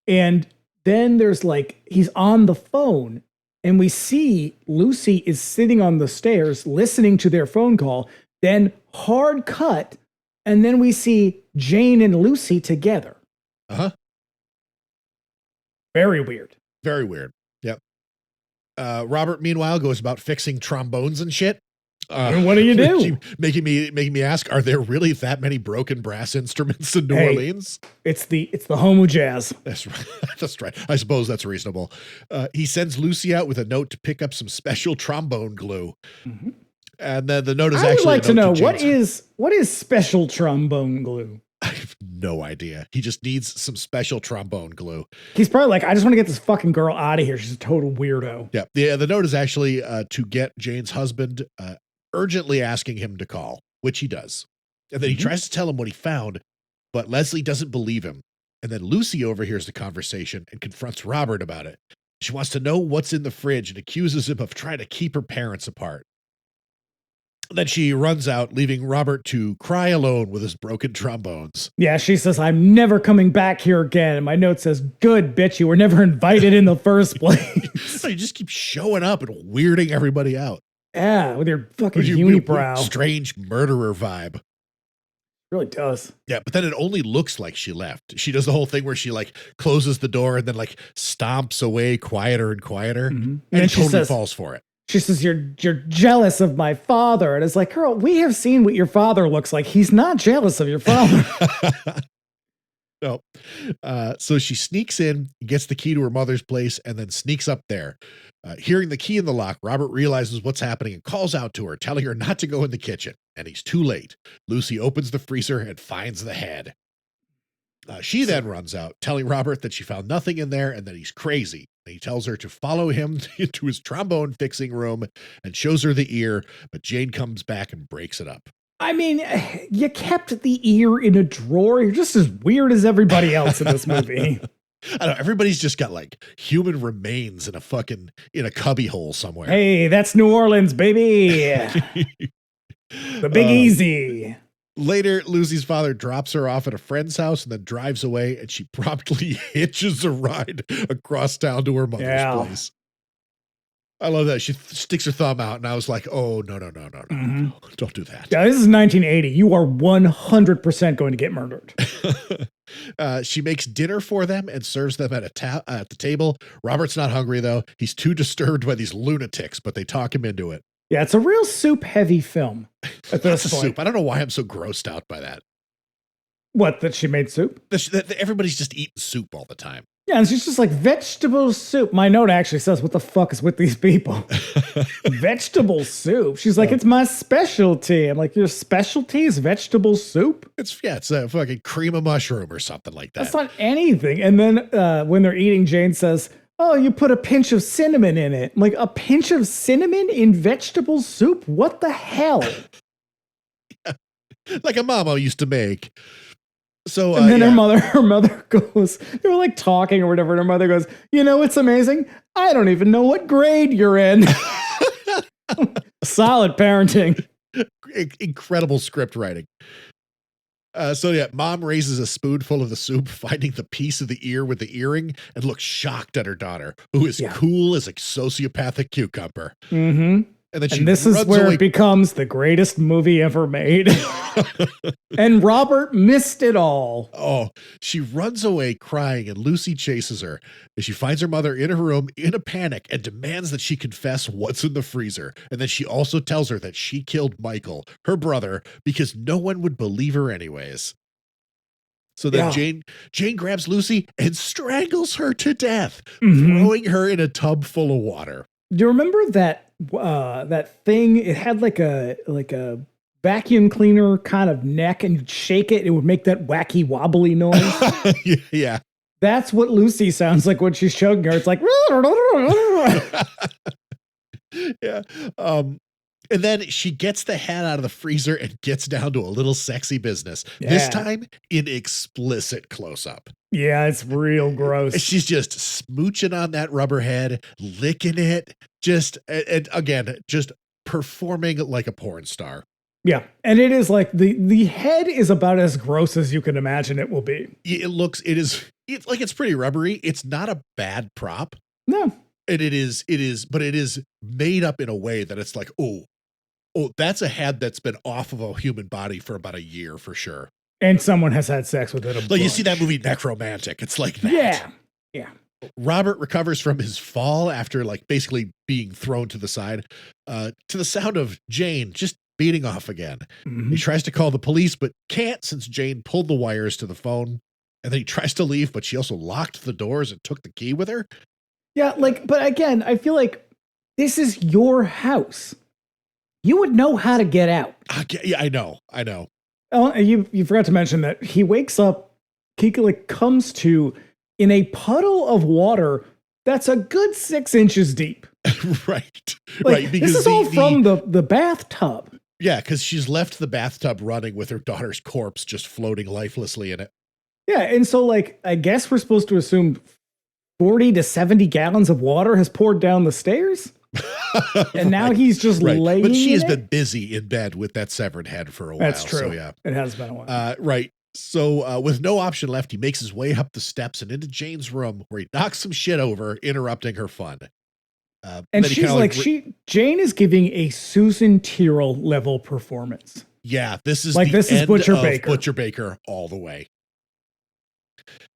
And then there's like, he's on the phone and we see Lucy is sitting on the stairs listening to their phone call, then hard cut. And then we see Jane and Lucy together. Uh-huh. Very weird. Very weird. Yep. Robert, meanwhile, goes about fixing trombones and shit. And what do you do? Making me ask, are there really that many broken brass instruments in New Orleans? It's the home of jazz. That's right. That's right. I suppose that's reasonable. He sends Lucy out with a note to pick up some special trombone glue. Mm-hmm. And then the note is actually. I would like to know what is special trombone glue? I have no idea. He just needs some special trombone glue. He's probably like, I just want to get this fucking girl out of here. She's a total weirdo. Yeah. The note is actually to get Jane's husband urgently asking him to call, which he does. And then he tries to tell him what he found, but Leslie doesn't believe him. And then Lucy overhears the conversation and confronts Robert about it. She wants to know what's in the fridge and accuses him of trying to keep her parents apart. Then she runs out, leaving Robert to cry alone with his broken trombones. Yeah, she says, I'm never coming back here again. And my note says, good, bitch, you were never invited in the first place. You just keep showing up and weirding everybody out. Yeah, with your fucking unibrow. Strange murderer vibe. It really does. Yeah, but then it only looks like she left. She does the whole thing where she like closes the door and then like stomps away quieter and quieter. Mm-hmm. And she totally falls for it. She says, you're jealous of my father. And it's like, girl, we have seen what your father looks like. He's not jealous of your father. No. So she sneaks in, gets the key to her mother's place, and then sneaks up there. Hearing the key in the lock, Robert realizes what's happening and calls out to her, telling her not to go in the kitchen. And he's too late. Lucy opens the freezer and finds the head. She then runs out, telling Robert that she found nothing in there and that he's crazy. And he tells her to follow him into his trombone fixing room and shows her the ear, but Jane comes back and breaks it up. I mean, you kept the ear in a drawer. You're just as weird as everybody else in this movie. I don't know. Everybody's just got like human remains in a cubby hole somewhere. Hey, that's New Orleans, baby. The Big Easy. Later, Lucy's father drops her off at a friend's house and then drives away, and she promptly hitches a ride across town to her mother's place. I love that. She sticks her thumb out, and I was like, oh, no. Don't do that. Yeah, this is 1980. You are 100% going to get murdered. She makes dinner for them and serves them at the table. Robert's not hungry, though. He's too disturbed by these lunatics, but they talk him into it. Yeah, it's a real soup-heavy film at this point. Soup. I don't know why I'm so grossed out by that. What, that she made soup? Everybody's just eating soup all the time. Yeah, and she's just like, vegetable soup. My note actually says, what the fuck is with these people? Vegetable soup. She's like, it's my specialty. I'm like, your specialty is vegetable soup? It's a fucking cream of mushroom or something like that. That's not anything. And then when they're eating, Jane says, oh, you put a pinch of cinnamon in it. I'm like, a pinch of cinnamon in vegetable soup? What the hell? Like a mama used to make. So, and then her mother goes, they were like talking or whatever, and her mother goes, you know, it's amazing. I don't even know what grade you're in. Solid parenting. Incredible script writing. Mom raises a spoonful of the soup, finding the piece of the ear with the earring, and looks shocked at her daughter, who is cool as a sociopathic cucumber. Mm-hmm. And then this is where it becomes the greatest movie ever made. And Robert missed it all. Oh, she runs away crying, and Lucy chases her. And she finds her mother in her room in a panic and demands that she confess what's in the freezer. And then she also tells her that she killed Michael, her brother, because no one would believe her anyways. So then Jane grabs Lucy and strangles her to death, throwing her in a tub full of water. Do you remember that thing? It had like a vacuum cleaner kind of neck, and you'd shake it, it would make that wacky wobbly noise. Yeah. That's what Lucy sounds like when she's choking her. It's like, yeah. And then she gets the head out of the freezer and gets down to a little sexy business. Yeah. This time in explicit close-up. Yeah, it's real gross. She's just smooching on that rubber head, licking it, just performing like a porn star. Yeah, and it is like the head is about as gross as you can imagine it will be. It's pretty rubbery. It's not a bad prop. No. And it is made up in a way that it's like, oh, that's a head that's been off of a human body for about a year for sure. And someone has had sex with it. Like you see that movie Necromantic. It's like that. Yeah. Robert recovers from his fall after like basically being thrown to the side to the sound of Jane just beating off again. Mm-hmm. He tries to call the police, but can't since Jane pulled the wires to the phone. And then he tries to leave, but she also locked the doors and took the key with her. Yeah, but again, I feel like this is your house. You would know how to get out. Yeah, I know. Oh, you forgot to mention that he wakes up, he comes to in a puddle of water that's a good 6 inches deep. Right. Because this is all from the bathtub. Yeah, because she's left the bathtub running with her daughter's corpse just floating lifelessly in it. Yeah, and so I guess we're supposed to assume 40 to 70 gallons of water has poured down the stairs. And now he's just laying. But she has been busy in bed with that severed head for a while. That's true. So, yeah. It has been a while. Right. So with no option left, he makes his way up the steps and into Jane's room where he knocks some shit over, interrupting her fun. And she's Jane is giving a Susan Tyrrell level performance. Yeah, this is Butcher Baker all the way.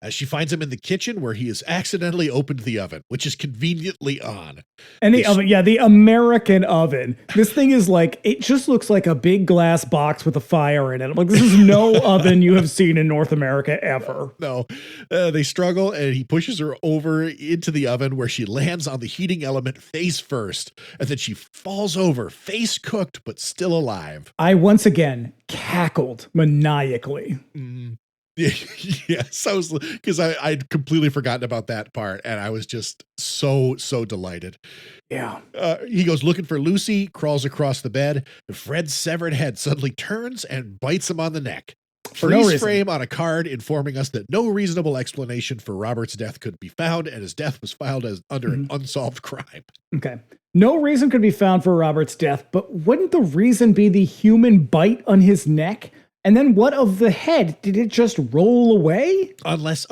She finds him in the kitchen where he has accidentally opened the oven, which is conveniently on. And the oven, the American oven. This thing is it just looks like a big glass box with a fire in it. I'm like, this is no oven you have seen in North America ever. No. They struggle, and he pushes her over into the oven where she lands on the heating element face first. And then she falls over, face cooked, but still alive. I once again cackled maniacally. Mm. Yeah, so because I'd completely forgotten about that part, and I was just so delighted. Yeah. He goes looking for Lucy, crawls across the bed, and Fred's severed head suddenly turns and bites him on the neck. For no Freeze reason. frame on a card informing us that no reasonable explanation for Robert's death could be found, and his death was filed as under an unsolved crime. Okay. No reason could be found for Robert's death, but wouldn't the reason be the human bite on his neck? And then what of the head? Did it just roll away? Unless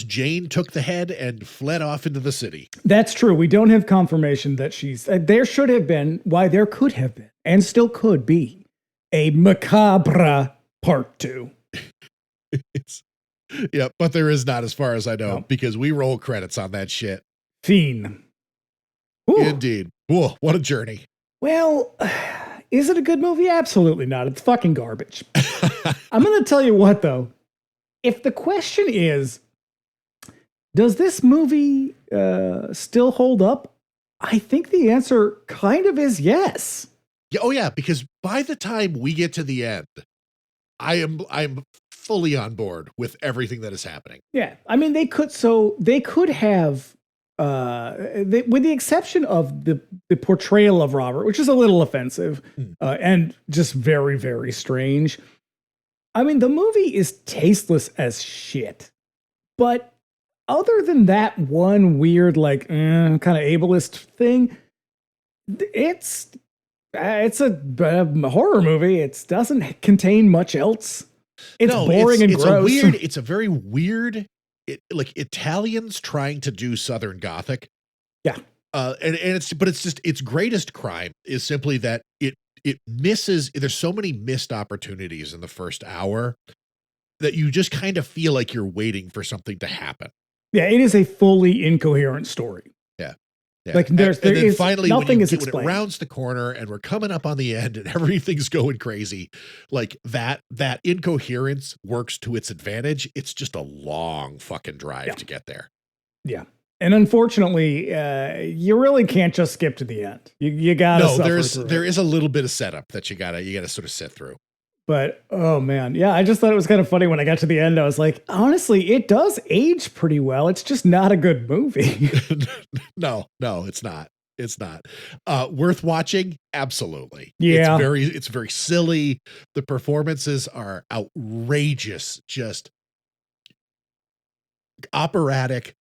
Jane took the head and fled off into the city. That's true. We don't have confirmation that she's... there should have been, there could have been, and still could be, a Macabre Part 2. Yeah, but there is not, as far as I know, No. because we roll credits on that shit. Fiend. Ooh. Indeed. Whoa, what a journey. Well, is it a good movie? Absolutely not. It's fucking garbage. I'm going to tell you what, though. If the question is, does this movie still hold up? I think the answer kind of is yes. Yeah, oh yeah, because by the time we get to the end, I'm fully on board with everything that is happening. Yeah, I mean they could have with the exception of the portrayal of Robert, which is a little offensive and just very, very strange. I mean, the movie is tasteless as shit, but other than that one weird kind of ableist thing, it's a horror movie. It doesn't contain much else. It's boring and gross. It's a very weird, like Italians trying to do Southern Gothic. Yeah. And its greatest crime is simply that it misses, there's so many missed opportunities in the first hour that you just kind of feel like you're waiting for something to happen. Yeah, it is a fully incoherent story. Yeah. Like finally nothing is when explained. it rounds the corner and we're coming up on the end and everything's going crazy, like that incoherence works to its advantage. It's just a long fucking drive to get there. Yeah. And unfortunately, you really can't just skip to the end. You gotta. There is a little bit of setup that you gotta sort of sit through. But oh man, yeah, I just thought it was kind of funny when I got to the end. I was like, honestly, it does age pretty well. It's just not a good movie. No, it's not. It's not worth watching. Absolutely. Yeah. It's very silly. The performances are outrageous, just operatic,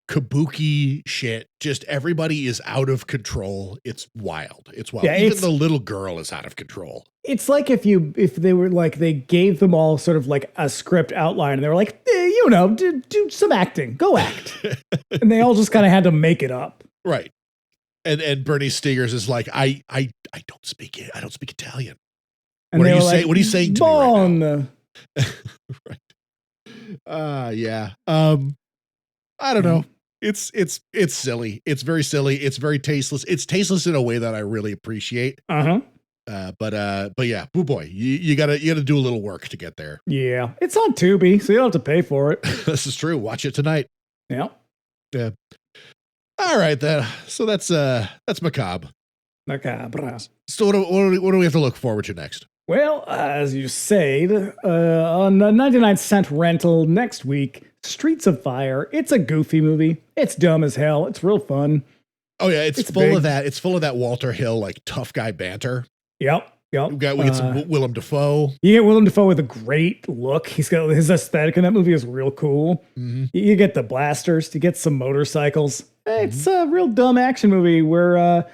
kabuki shit. Just everybody is out of control. It's wild. Yeah, even the little girl is out of control. It's like if they were like, they gave them all sort of like a script outline and they were like, do some acting, go act. And they all just kind of had to make it up. Right. And Bernice Stegers is like, I don't speak Italian. And what are you saying? What are you saying to me right now? Right. Yeah. I don't know. It's silly. It's very silly. It's very tasteless. It's tasteless in a way that I really appreciate. But yeah, oh boy, you gotta do a little work to get there. Yeah, it's on Tubi, so you don't have to pay for it. This is true. Watch it tonight. Yeah. Yeah. All right then. So that's Macabre. Macabre. So what do we have to look forward to next? Well, as you said, on 99-cent rental next week, Streets of Fire. It's a goofy movie. It's dumb as hell. It's real fun. Oh yeah, it's full big. Of that. It's full of that Walter Hill like tough guy banter. Yep. We get some Willem Dafoe. You get Willem Dafoe with a great look. He's got his aesthetic in that movie is real cool. Mm-hmm. You get the blasters. You get some motorcycles. It's a real dumb action movie where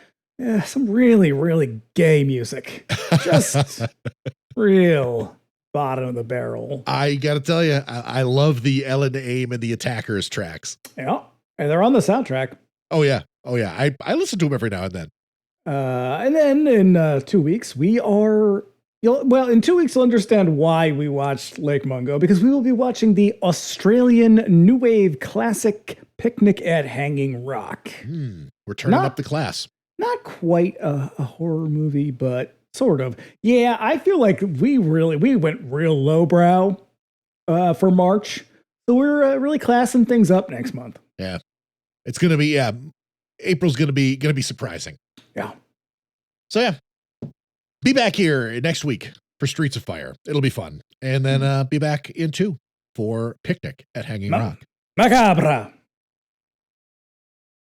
some really, really gay music. Just real bottom of the barrel. I gotta tell you, I love the Ellen Aim and the Attackers tracks. Yeah, and they're on the soundtrack. Oh yeah. I listen to them every now and then. And then in 2 weeks, in 2 weeks, you'll understand why we watched Lake Mungo, because we will be watching the Australian new wave classic Picnic at Hanging Rock. We're turning up the class. Not quite a horror movie, but sort of. Yeah, I feel like we went real lowbrow for March. So we're really classing things up next month. Yeah. It's going to be, April's going to be surprising. Yeah. So yeah, be back here next week for Streets of Fire. It'll be fun. And then be back in 2 for Picnic at Hanging Rock. Macabre.